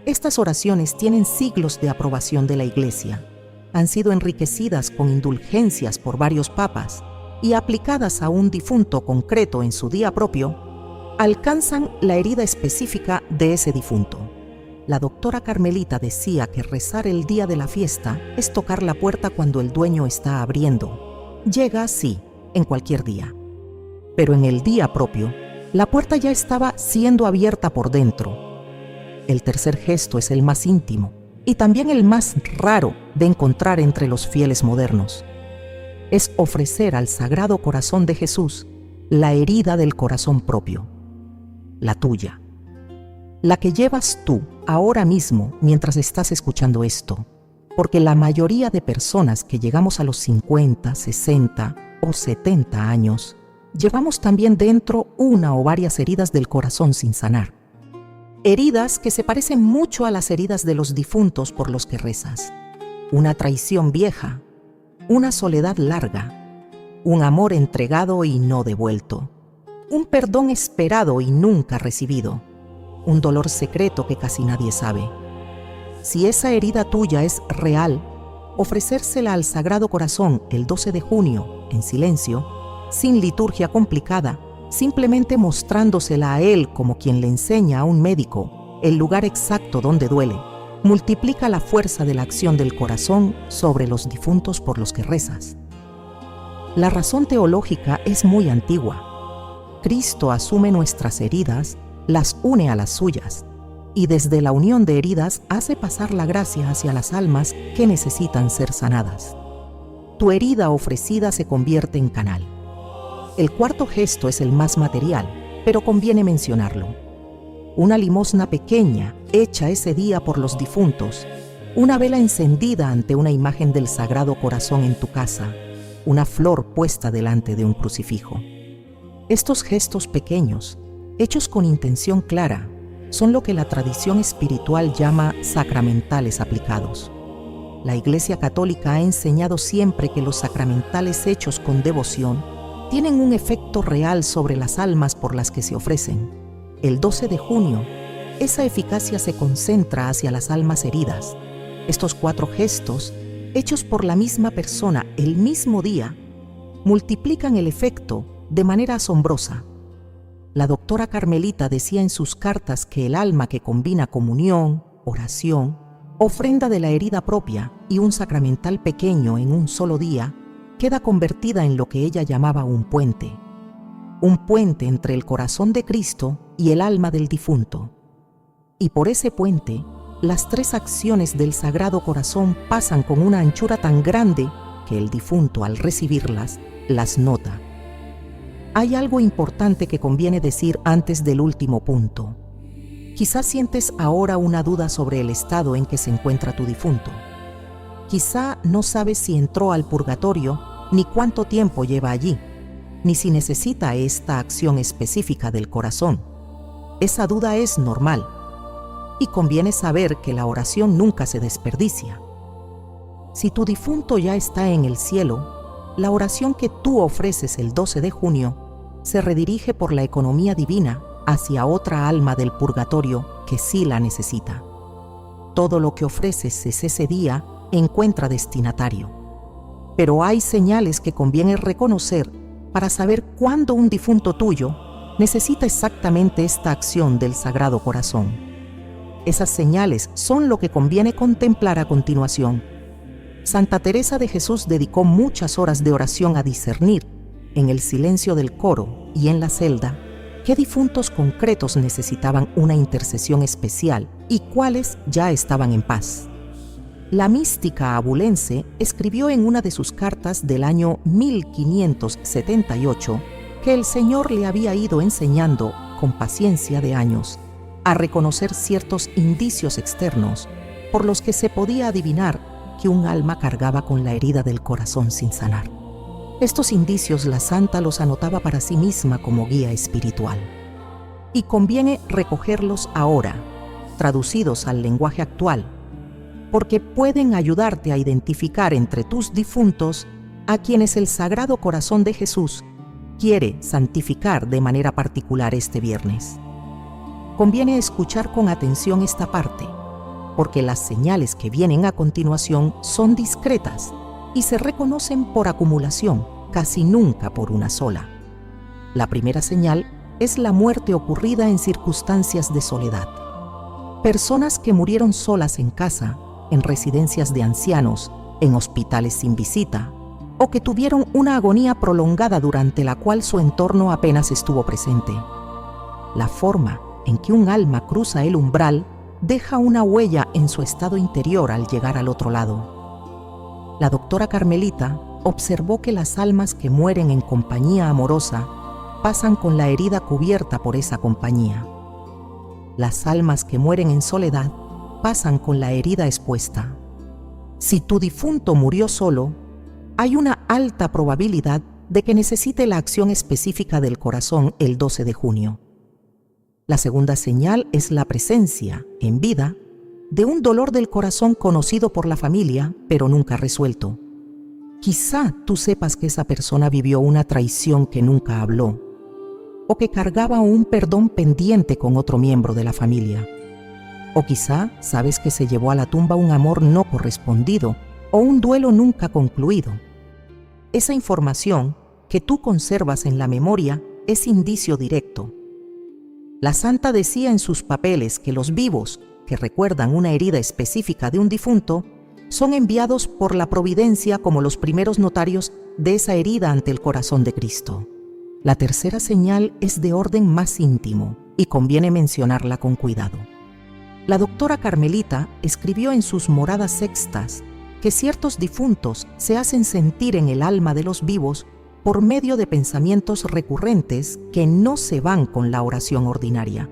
Estas oraciones tienen siglos de aprobación de la Iglesia. Han sido enriquecidas con indulgencias por varios papas y aplicadas a un difunto concreto en su día propio, alcanzan la herida específica de ese difunto. La doctora Carmelita decía que rezar el día de la fiesta es tocar la puerta cuando el dueño está abriendo. Llega, sí, en cualquier día. Pero en el día propio, la puerta ya estaba siendo abierta por dentro. El tercer gesto es el más íntimo y también el más raro de encontrar entre los fieles modernos. Es ofrecer al Sagrado Corazón de Jesús la herida del corazón propio, la tuya, la que llevas tú ahora mismo mientras estás escuchando esto, porque la mayoría de personas que llegamos a los 50, 60 o 70 años, llevamos también dentro una o varias heridas del corazón sin sanar. Heridas que se parecen mucho a las heridas de los difuntos por los que rezas. Una traición vieja, una soledad larga, un amor entregado y no devuelto, un perdón esperado y nunca recibido, un dolor secreto que casi nadie sabe. Si esa herida tuya es real, ofrecérsela al Sagrado Corazón el 12 de junio, en silencio, sin liturgia complicada, simplemente mostrándosela a él como quien le enseña a un médico el lugar exacto donde duele, multiplica la fuerza de la acción del corazón sobre los difuntos por los que rezas. La razón teológica es muy antigua. Cristo asume nuestras heridas, las une a las suyas, y desde la unión de heridas hace pasar la gracia hacia las almas que necesitan ser sanadas. Tu herida ofrecida se convierte en canal. El cuarto gesto es el más material, pero conviene mencionarlo. Una limosna pequeña, hecha ese día por los difuntos, una vela encendida ante una imagen del Sagrado Corazón en tu casa, una flor puesta delante de un crucifijo. Estos gestos pequeños, hechos con intención clara, son lo que la tradición espiritual llama sacramentales aplicados. La Iglesia Católica ha enseñado siempre que los sacramentales hechos con devoción tienen un efecto real sobre las almas por las que se ofrecen. El 12 de junio, esa eficacia se concentra hacia las almas heridas. Estos 4 gestos, hechos por la misma persona el mismo día, multiplican el efecto de manera asombrosa. La doctora Carmelita decía en sus cartas que el alma que combina comunión, oración, ofrenda de la herida propia y un sacramental pequeño en un solo día, queda convertida en lo que ella llamaba un puente entre el corazón de Cristo y el alma del difunto. Y por ese puente, las 3 acciones del Sagrado Corazón pasan con una anchura tan grande que el difunto, al recibirlas, las nota. Hay algo importante que conviene decir antes del último punto. Quizás sientes ahora una duda sobre el estado en que se encuentra tu difunto. Quizá no sabes si entró al purgatorio, ni cuánto tiempo lleva allí, ni si necesita esta acción específica del corazón. Esa duda es normal, y conviene saber que la oración nunca se desperdicia. Si tu difunto ya está en el cielo, la oración que tú ofreces el 12 de junio se redirige por la economía divina hacia otra alma del purgatorio que sí la necesita. Todo lo que ofreces ese día encuentra destinatario. Pero hay señales que conviene reconocer para saber cuándo un difunto tuyo necesita exactamente esta acción del Sagrado Corazón. Esas señales son lo que conviene contemplar a continuación. Santa Teresa de Jesús dedicó muchas horas de oración a discernir, en el silencio del coro y en la celda, qué difuntos concretos necesitaban una intercesión especial y cuáles ya estaban en paz. La mística abulense escribió en una de sus cartas del año 1578 que el Señor le había ido enseñando, con paciencia de años, a reconocer ciertos indicios externos por los que se podía adivinar que un alma cargaba con la herida del corazón sin sanar. Estos indicios la santa los anotaba para sí misma como guía espiritual. Y conviene recogerlos ahora, traducidos al lenguaje actual, porque pueden ayudarte a identificar entre tus difuntos a quienes el Sagrado Corazón de Jesús quiere santificar de manera particular este viernes. Conviene escuchar con atención esta parte, porque las señales que vienen a continuación son discretas y se reconocen por acumulación, casi nunca por una sola. La primera señal es la muerte ocurrida en circunstancias de soledad. Personas que murieron solas en casa, en residencias de ancianos, en hospitales sin visita, o que tuvieron una agonía prolongada durante la cual su entorno apenas estuvo presente. La forma en que un alma cruza el umbral deja una huella en su estado interior al llegar al otro lado. La doctora Carmelita observó que las almas que mueren en compañía amorosa pasan con la herida cubierta por esa compañía. Las almas que mueren en soledad pasan con la herida expuesta. Si tu difunto murió solo, hay una alta probabilidad de que necesite la acción específica del corazón el 12 de junio. La segunda señal es la presencia, en vida, de un dolor del corazón conocido por la familia, pero nunca resuelto. Quizá tú sepas que esa persona vivió una traición que nunca habló, o que cargaba un perdón pendiente con otro miembro de la familia. O quizá sabes que se llevó a la tumba un amor no correspondido o un duelo nunca concluido. Esa información que tú conservas en la memoria es indicio directo. La santa decía en sus papeles que los vivos, que recuerdan una herida específica de un difunto, son enviados por la providencia como los primeros notarios de esa herida ante el corazón de Cristo. La tercera señal es de orden más íntimo y conviene mencionarla con cuidado. La doctora Carmelita escribió en sus moradas sextas que ciertos difuntos se hacen sentir en el alma de los vivos por medio de pensamientos recurrentes que no se van con la oración ordinaria.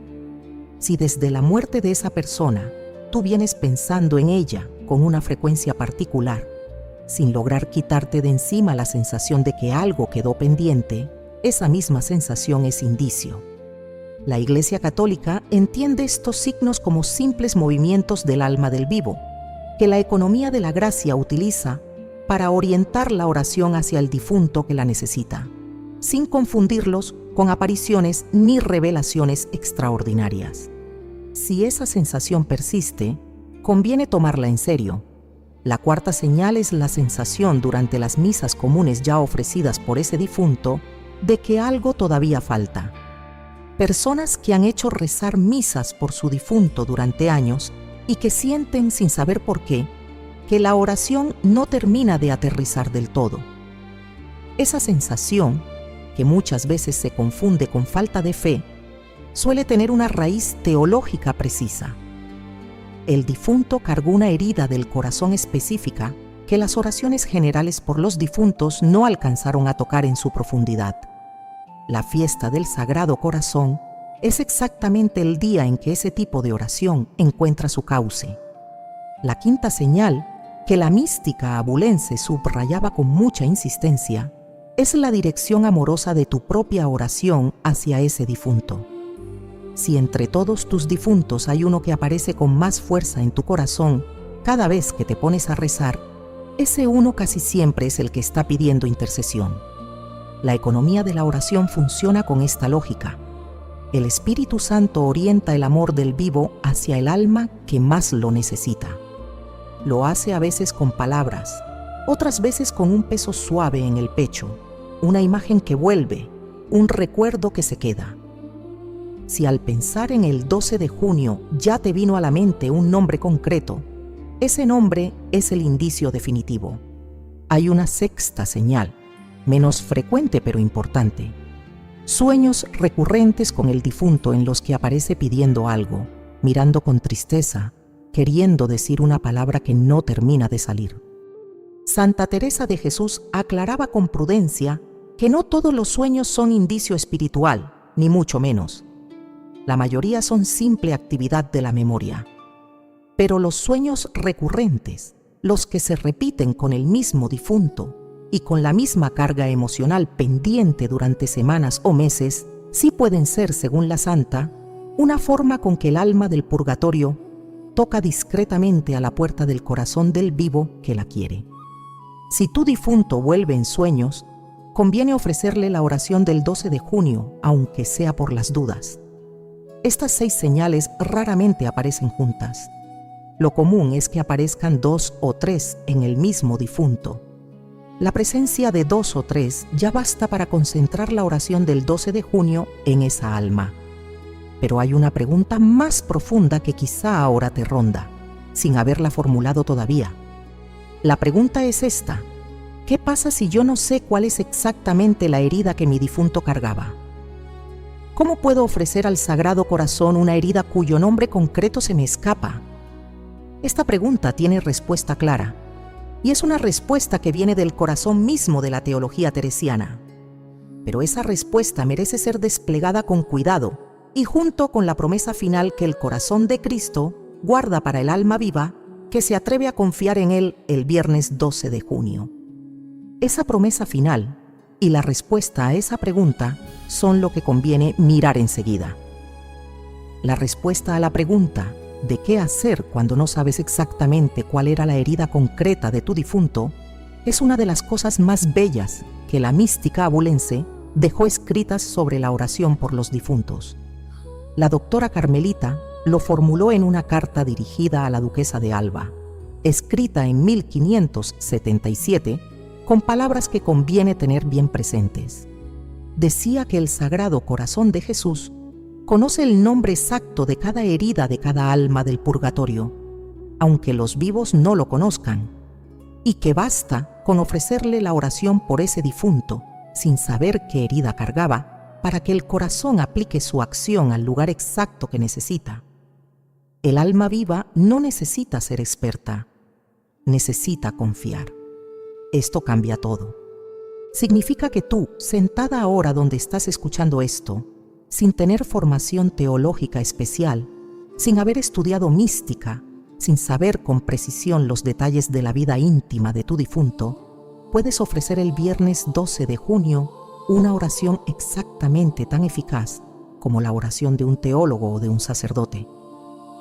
Si desde la muerte de esa persona tú vienes pensando en ella con una frecuencia particular, sin lograr quitarte de encima la sensación de que algo quedó pendiente, esa misma sensación es indicio. La Iglesia Católica entiende estos signos como simples movimientos del alma del vivo, que la economía de la gracia utiliza para orientar la oración hacia el difunto que la necesita, sin confundirlos con apariciones ni revelaciones extraordinarias. Si esa sensación persiste, conviene tomarla en serio. La cuarta señal es la sensación durante las misas comunes ya ofrecidas por ese difunto de que algo todavía falta. Personas que han hecho rezar misas por su difunto durante años y que sienten, sin saber por qué, que la oración no termina de aterrizar del todo. Esa sensación, que muchas veces se confunde con falta de fe, suele tener una raíz teológica precisa. El difunto cargó una herida del corazón específica que las oraciones generales por los difuntos no alcanzaron a tocar en su profundidad. La fiesta del Sagrado Corazón es exactamente el día en que ese tipo de oración encuentra su cauce. La quinta señal, que la mística abulense subrayaba con mucha insistencia, es la dirección amorosa de tu propia oración hacia ese difunto. Si entre todos tus difuntos hay uno que aparece con más fuerza en tu corazón cada vez que te pones a rezar, ese uno casi siempre es el que está pidiendo intercesión. La economía de la oración funciona con esta lógica. El Espíritu Santo orienta el amor del vivo hacia el alma que más lo necesita. Lo hace a veces con palabras, otras veces con un peso suave en el pecho, una imagen que vuelve, un recuerdo que se queda. Si al pensar en el 12 de junio ya te vino a la mente un nombre concreto, ese nombre es el indicio definitivo. Hay una sexta señal, menos frecuente pero importante. Sueños recurrentes con el difunto en los que aparece pidiendo algo, mirando con tristeza, queriendo decir una palabra que no termina de salir. Santa Teresa de Jesús aclaraba con prudencia que no todos los sueños son indicio espiritual, ni mucho menos. La mayoría son simple actividad de la memoria. Pero los sueños recurrentes, los que se repiten con el mismo difunto y con la misma carga emocional pendiente durante semanas o meses, sí pueden ser, según la santa, una forma con que el alma del purgatorio toca discretamente a la puerta del corazón del vivo que la quiere. Si tu difunto vuelve en sueños, conviene ofrecerle la oración del 12 de junio, aunque sea por las dudas. Estas 6 señales raramente aparecen juntas. Lo común es que aparezcan 2 o 3 en el mismo difunto. La presencia de 2 o 3 ya basta para concentrar la oración del 12 de junio en esa alma. Pero hay una pregunta más profunda que quizá ahora te ronda, sin haberla formulado todavía. La pregunta es esta: ¿qué pasa si yo no sé cuál es exactamente la herida que mi difunto cargaba? ¿Cómo puedo ofrecer al Sagrado Corazón una herida cuyo nombre concreto se me escapa? Esta pregunta tiene respuesta clara, y es una respuesta que viene del corazón mismo de la teología teresiana. Pero esa respuesta merece ser desplegada con cuidado y junto con la promesa final que el corazón de Cristo guarda para el alma viva que se atreve a confiar en Él el viernes 12 de junio. Esa promesa final y la respuesta a esa pregunta son lo que conviene mirar enseguida. La respuesta a la pregunta de qué hacer cuando no sabes exactamente cuál era la herida concreta de tu difunto es una de las cosas más bellas que la mística abulense dejó escritas sobre la oración por los difuntos. La doctora Carmelita lo formuló en una carta dirigida a la duquesa de Alba, escrita en 1577, con palabras que conviene tener bien presentes. Decía que el Sagrado Corazón de Jesús conoce el nombre exacto de cada herida de cada alma del purgatorio, aunque los vivos no lo conozcan, y que basta con ofrecerle la oración por ese difunto, sin saber qué herida cargaba, para que el corazón aplique su acción al lugar exacto que necesita. El alma viva no necesita ser experta, necesita confiar. Esto cambia todo. Significa que tú, sentada ahora donde estás escuchando esto, sin tener formación teológica especial, sin haber estudiado mística, sin saber con precisión los detalles de la vida íntima de tu difunto, puedes ofrecer el viernes 12 de junio una oración exactamente tan eficaz como la oración de un teólogo o de un sacerdote.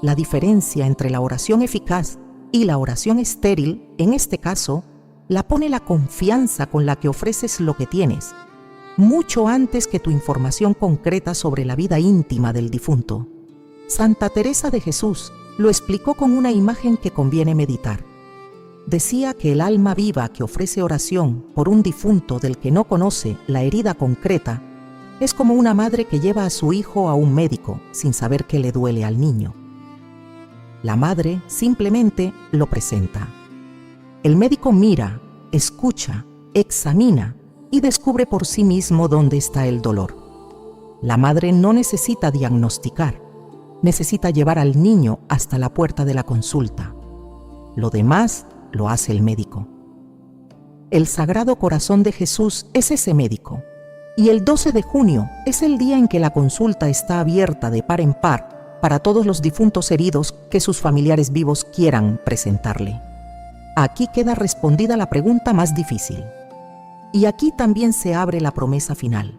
La diferencia entre la oración eficaz y la oración estéril, en este caso, la pone la confianza con la que ofreces lo que tienes, mucho antes que tu información concreta sobre la vida íntima del difunto. Santa Teresa de Jesús lo explicó con una imagen que conviene meditar. Decía que el alma viva que ofrece oración por un difunto del que no conoce la herida concreta es como una madre que lleva a su hijo a un médico sin saber qué le duele al niño. La madre simplemente lo presenta. El médico mira, escucha, examina y descubre por sí mismo dónde está el dolor. La madre no necesita diagnosticar, necesita llevar al niño hasta la puerta de la consulta. Lo demás lo hace el médico. El Sagrado Corazón de Jesús es ese médico, y el 12 de junio es el día en que la consulta está abierta de par en par para todos los difuntos heridos que sus familiares vivos quieran presentarle. Aquí queda respondida la pregunta más difícil. Y aquí también se abre la promesa final,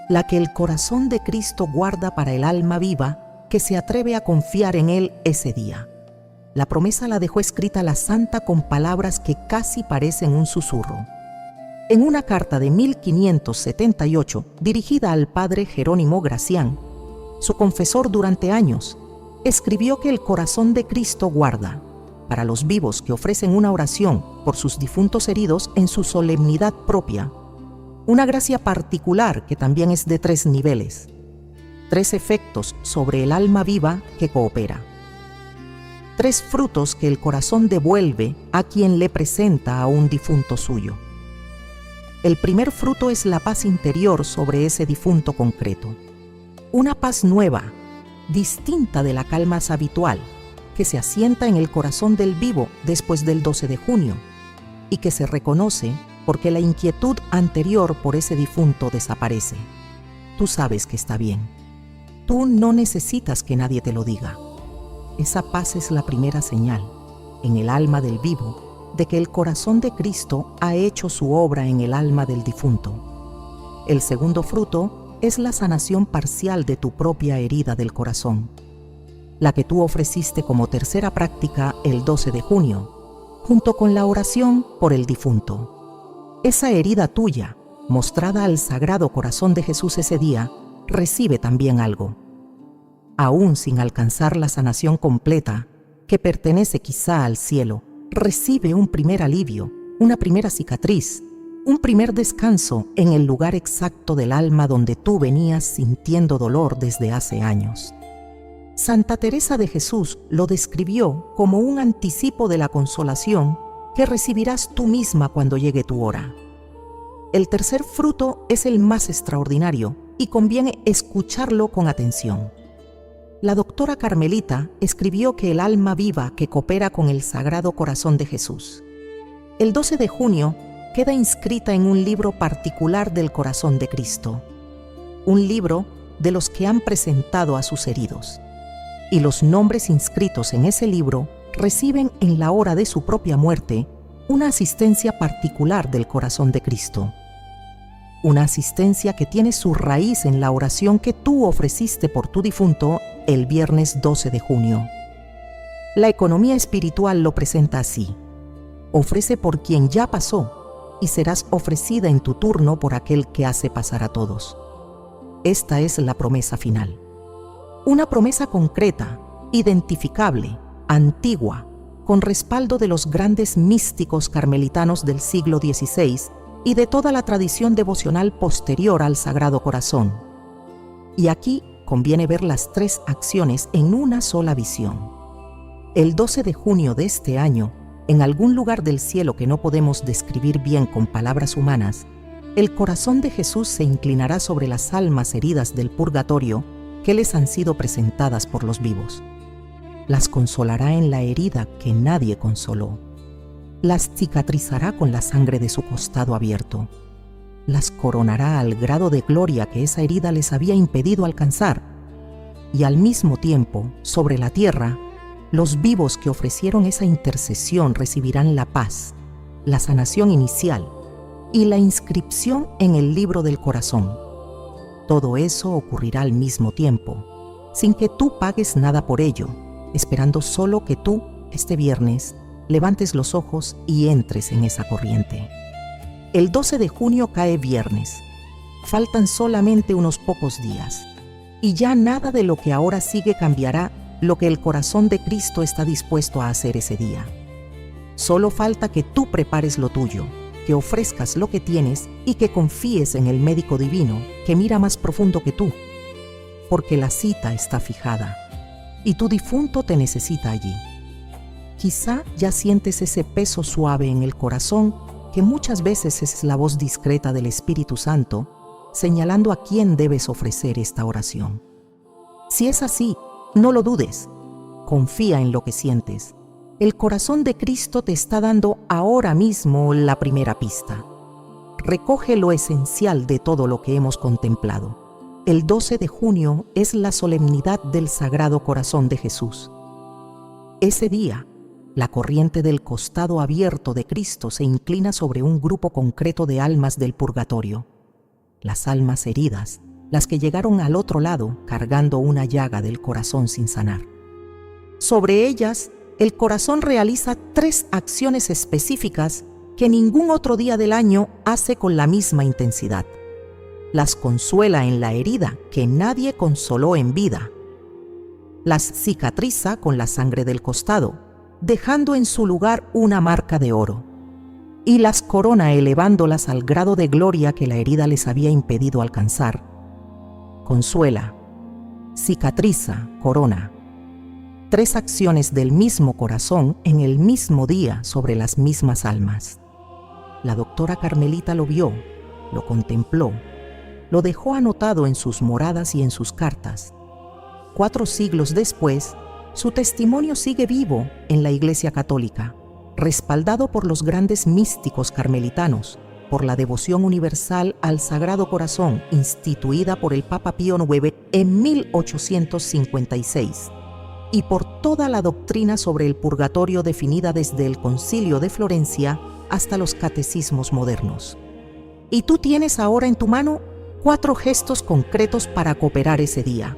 la que el corazón de Cristo guarda para el alma viva que se atreve a confiar en Él ese día. La promesa la dejó escrita la santa con palabras que casi parecen un susurro. En una carta de 1578, dirigida al padre Jerónimo Gracián, su confesor durante años, escribió que el corazón de Cristo guarda, para los vivos que ofrecen una oración por sus difuntos heridos en su solemnidad propia, una gracia particular que también es de 3 niveles, 3 efectos sobre el alma viva que coopera. 3 frutos que el corazón devuelve a quien le presenta a un difunto suyo. El primer fruto es la paz interior sobre ese difunto concreto. Una paz nueva, distinta de la calma habitual, que se asienta en el corazón del vivo después del 12 de junio y que se reconoce porque la inquietud anterior por ese difunto desaparece. Tú sabes que está bien. Tú no necesitas que nadie te lo diga. Esa paz es la primera señal, en el alma del vivo, de que el corazón de Cristo ha hecho su obra en el alma del difunto. El segundo fruto es la sanación parcial de tu propia herida del corazón, la que tú ofreciste como tercera práctica el 12 de junio, junto con la oración por el difunto. Esa herida tuya, mostrada al Sagrado Corazón de Jesús ese día, recibe también algo. Aún sin alcanzar la sanación completa, que pertenece quizá al cielo, recibe un primer alivio, una primera cicatriz, un primer descanso en el lugar exacto del alma donde tú venías sintiendo dolor desde hace años. Santa Teresa de Jesús lo describió como un anticipo de la consolación que recibirás tú misma cuando llegue tu hora. El tercer fruto es el más extraordinario y conviene escucharlo con atención. La doctora Carmelita escribió que el alma viva que coopera con el Sagrado Corazón de Jesús. El 12 de junio queda inscrita en un libro particular del Corazón de Cristo, un libro de los que han presentado a sus heridos. Y los nombres inscritos en ese libro reciben en la hora de su propia muerte una asistencia particular del Corazón de Cristo. Una asistencia que tiene su raíz en la oración que tú ofreciste por tu difunto el viernes 12 de junio. La economía espiritual lo presenta así: ofrece por quien ya pasó y serás ofrecida en tu turno por aquel que hace pasar a todos. Esta es la promesa final. Una promesa concreta, identificable, antigua, con respaldo de los grandes místicos carmelitanos del siglo XVI y de toda la tradición devocional posterior al Sagrado Corazón. Y aquí conviene ver las tres acciones en una sola visión. El 12 de junio de este año, en algún lugar del cielo que no podemos describir bien con palabras humanas, el corazón de Jesús se inclinará sobre las almas heridas del purgatorio que les han sido presentadas por los vivos. Las consolará en la herida que nadie consoló. Las cicatrizará con la sangre de su costado abierto. Las coronará al grado de gloria que esa herida les había impedido alcanzar. Y al mismo tiempo, sobre la tierra, los vivos que ofrecieron esa intercesión recibirán la paz, la sanación inicial y la inscripción en el libro del corazón. Todo eso ocurrirá al mismo tiempo, sin que tú pagues nada por ello, esperando solo que tú, este viernes, levantes los ojos y entres en esa corriente. El 12 de junio cae viernes. Faltan solamente unos pocos días. Y ya nada de lo que ahora sigue cambiará lo que el corazón de Cristo está dispuesto a hacer ese día. Solo falta que tú prepares lo tuyo, que ofrezcas lo que tienes y que confíes en el médico divino que mira más profundo que tú, porque la cita está fijada y tu difunto te necesita allí. Quizá ya sientes ese peso suave en el corazón que muchas veces es la voz discreta del Espíritu Santo señalando a quién debes ofrecer esta oración. Si es así, no lo dudes, confía en lo que sientes. El corazón de Cristo te está dando ahora mismo la primera pista. Recoge lo esencial de todo lo que hemos contemplado. El 12 de junio es la solemnidad del Sagrado Corazón de Jesús. Ese día, la corriente del costado abierto de Cristo se inclina sobre un grupo concreto de almas del purgatorio. Las almas heridas, las que llegaron al otro lado cargando una llaga del corazón sin sanar. Sobre ellas, el corazón realiza 3 acciones específicas que ningún otro día del año hace con la misma intensidad. Las consuela en la herida que nadie consoló en vida. Las cicatriza con la sangre del costado, dejando en su lugar una marca de oro. Y las corona elevándolas al grado de gloria que la herida les había impedido alcanzar. Consuela, cicatriza, corona. 3 acciones del mismo corazón en el mismo día sobre las mismas almas. La doctora Carmelita lo vio, lo contempló, lo dejó anotado en sus moradas y en sus cartas. 4 siglos después, su testimonio sigue vivo en la Iglesia Católica, respaldado por los grandes místicos carmelitanos, por la devoción universal al Sagrado Corazón instituida por el Papa Pío IX en 1856, y por toda la doctrina sobre el purgatorio definida desde el Concilio de Florencia hasta los catecismos modernos. Y tú tienes ahora en tu mano 4 gestos concretos para cooperar ese día.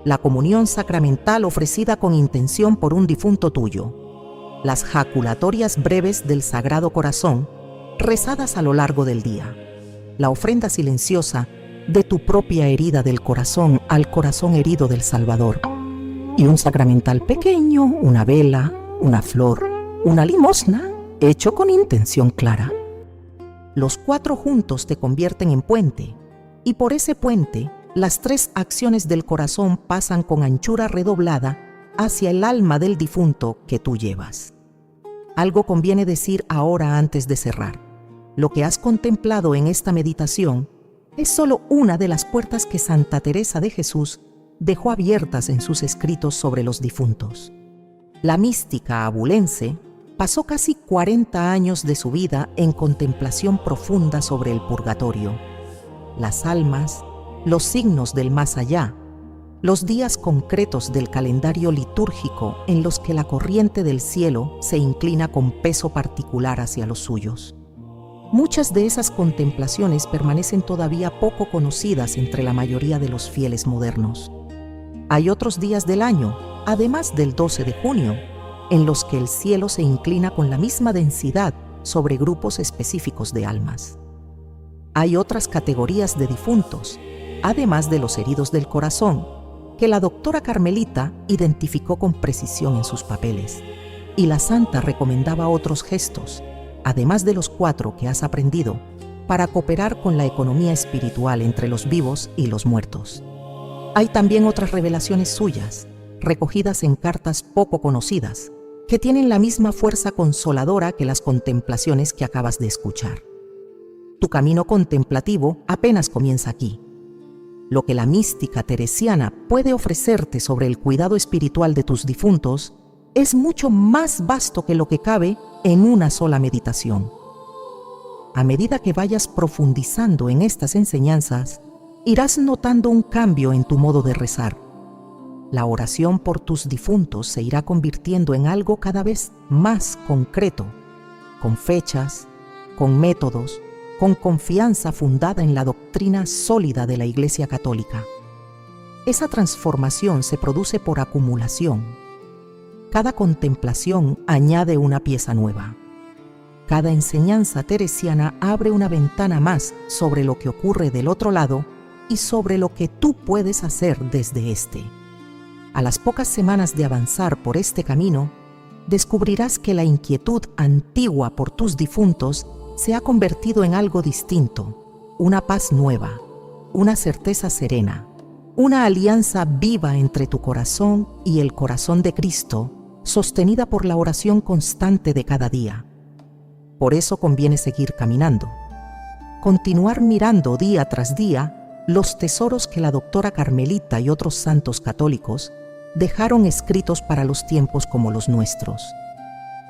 La comunión sacramental ofrecida con intención por un difunto tuyo. Las jaculatorias breves del Sagrado Corazón, rezadas a lo largo del día. La ofrenda silenciosa de tu propia herida del corazón al corazón herido del Salvador. Y un sacramental pequeño, una vela, una flor, una limosna, hecho con intención clara. Los 4 juntos te convierten en puente, y por ese puente, las 3 acciones del corazón pasan con anchura redoblada hacia el alma del difunto que tú llevas. Algo conviene decir ahora antes de cerrar. Lo que has contemplado en esta meditación es solo una de las puertas que Santa Teresa de Jesús dejó abiertas en sus escritos sobre los difuntos. La mística abulense pasó casi 40 años de su vida en contemplación profunda sobre el purgatorio, las almas, los signos del más allá, los días concretos del calendario litúrgico en los que la corriente del cielo se inclina con peso particular hacia los suyos. Muchas de esas contemplaciones permanecen todavía poco conocidas entre la mayoría de los fieles modernos. Hay otros días del año, además del 12 de junio, en los que el cielo se inclina con la misma densidad sobre grupos específicos de almas. Hay otras categorías de difuntos, además de los heridos del corazón, que la doctora Carmelita identificó con precisión en sus papeles, y la santa recomendaba otros gestos, además de los 4 que has aprendido, para cooperar con la economía espiritual entre los vivos y los muertos. Hay también otras revelaciones suyas, recogidas en cartas poco conocidas, que tienen la misma fuerza consoladora que las contemplaciones que acabas de escuchar. Tu camino contemplativo apenas comienza aquí. Lo que la mística teresiana puede ofrecerte sobre el cuidado espiritual de tus difuntos es mucho más vasto que lo que cabe en una sola meditación. A medida que vayas profundizando en estas enseñanzas, irás notando un cambio en tu modo de rezar. La oración por tus difuntos se irá convirtiendo en algo cada vez más concreto, con fechas, con métodos, con confianza fundada en la doctrina sólida de la Iglesia Católica. Esa transformación se produce por acumulación. Cada contemplación añade una pieza nueva. Cada enseñanza teresiana abre una ventana más sobre lo que ocurre del otro lado y sobre lo que tú puedes hacer desde este. A las pocas semanas de avanzar por este camino, descubrirás que la inquietud antigua por tus difuntos se ha convertido en algo distinto, una paz nueva, una certeza serena, una alianza viva entre tu corazón y el corazón de Cristo, sostenida por la oración constante de cada día. Por eso conviene seguir caminando, continuar mirando día tras día los tesoros que la doctora Carmelita y otros santos católicos dejaron escritos para los tiempos como los nuestros,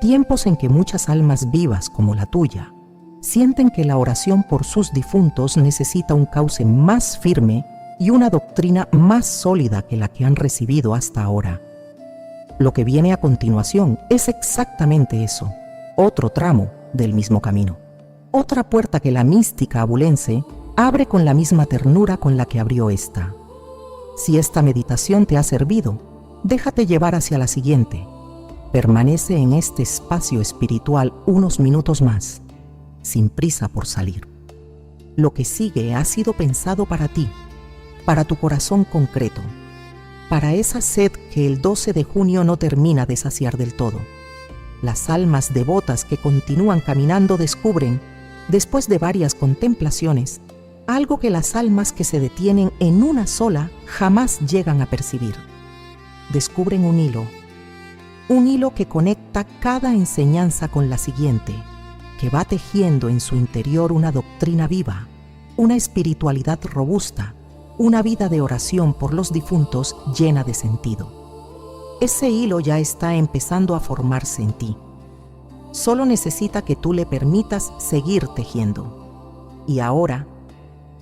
tiempos en que muchas almas vivas como la tuya sienten que la oración por sus difuntos necesita un cauce más firme y una doctrina más sólida que la que han recibido hasta ahora. Lo que viene a continuación es exactamente eso, otro tramo del mismo camino, otra puerta que la mística abulense abre con la misma ternura con la que abrió esta. Si esta meditación te ha servido, déjate llevar hacia la siguiente. Permanece en este espacio espiritual unos minutos más, sin prisa por salir. Lo que sigue ha sido pensado para ti, para tu corazón concreto, para esa sed que el 12 de junio no termina de saciar del todo. Las almas devotas que continúan caminando descubren, después de varias contemplaciones, algo que las almas que se detienen en una sola jamás llegan a percibir. Descubren un hilo que conecta cada enseñanza con la siguiente, que va tejiendo en su interior una doctrina viva, una espiritualidad robusta, una vida de oración por los difuntos llena de sentido. Ese hilo ya está empezando a formarse en ti. Solo necesita que tú le permitas seguir tejiendo. Y ahora,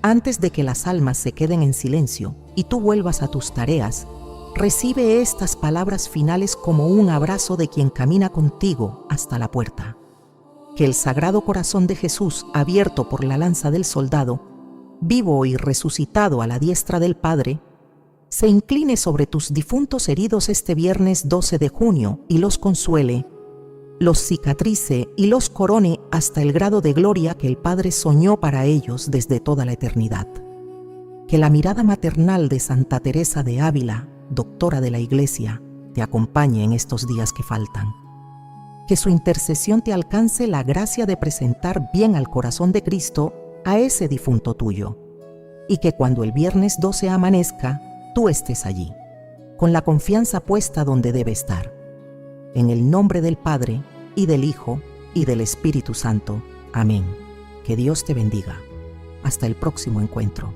antes de que las almas se queden en silencio y tú vuelvas a tus tareas, recibe estas palabras finales como un abrazo de quien camina contigo hasta la puerta. Que el Sagrado Corazón de Jesús, abierto por la lanza del soldado, vivo y resucitado a la diestra del Padre, se incline sobre tus difuntos heridos este viernes 12 de junio y los consuele, los cicatrice y los corone hasta el grado de gloria que el Padre soñó para ellos desde toda la eternidad. Que la mirada maternal de Santa Teresa de Ávila, doctora de la Iglesia, te acompañe en estos días que faltan. Que su intercesión te alcance la gracia de presentar bien al corazón de Cristo a ese difunto tuyo, y que cuando el viernes 12 amanezca, tú estés allí, con la confianza puesta donde debe estar. En el nombre del Padre, y del Hijo, y del Espíritu Santo. Amén. Que Dios te bendiga. Hasta el próximo encuentro.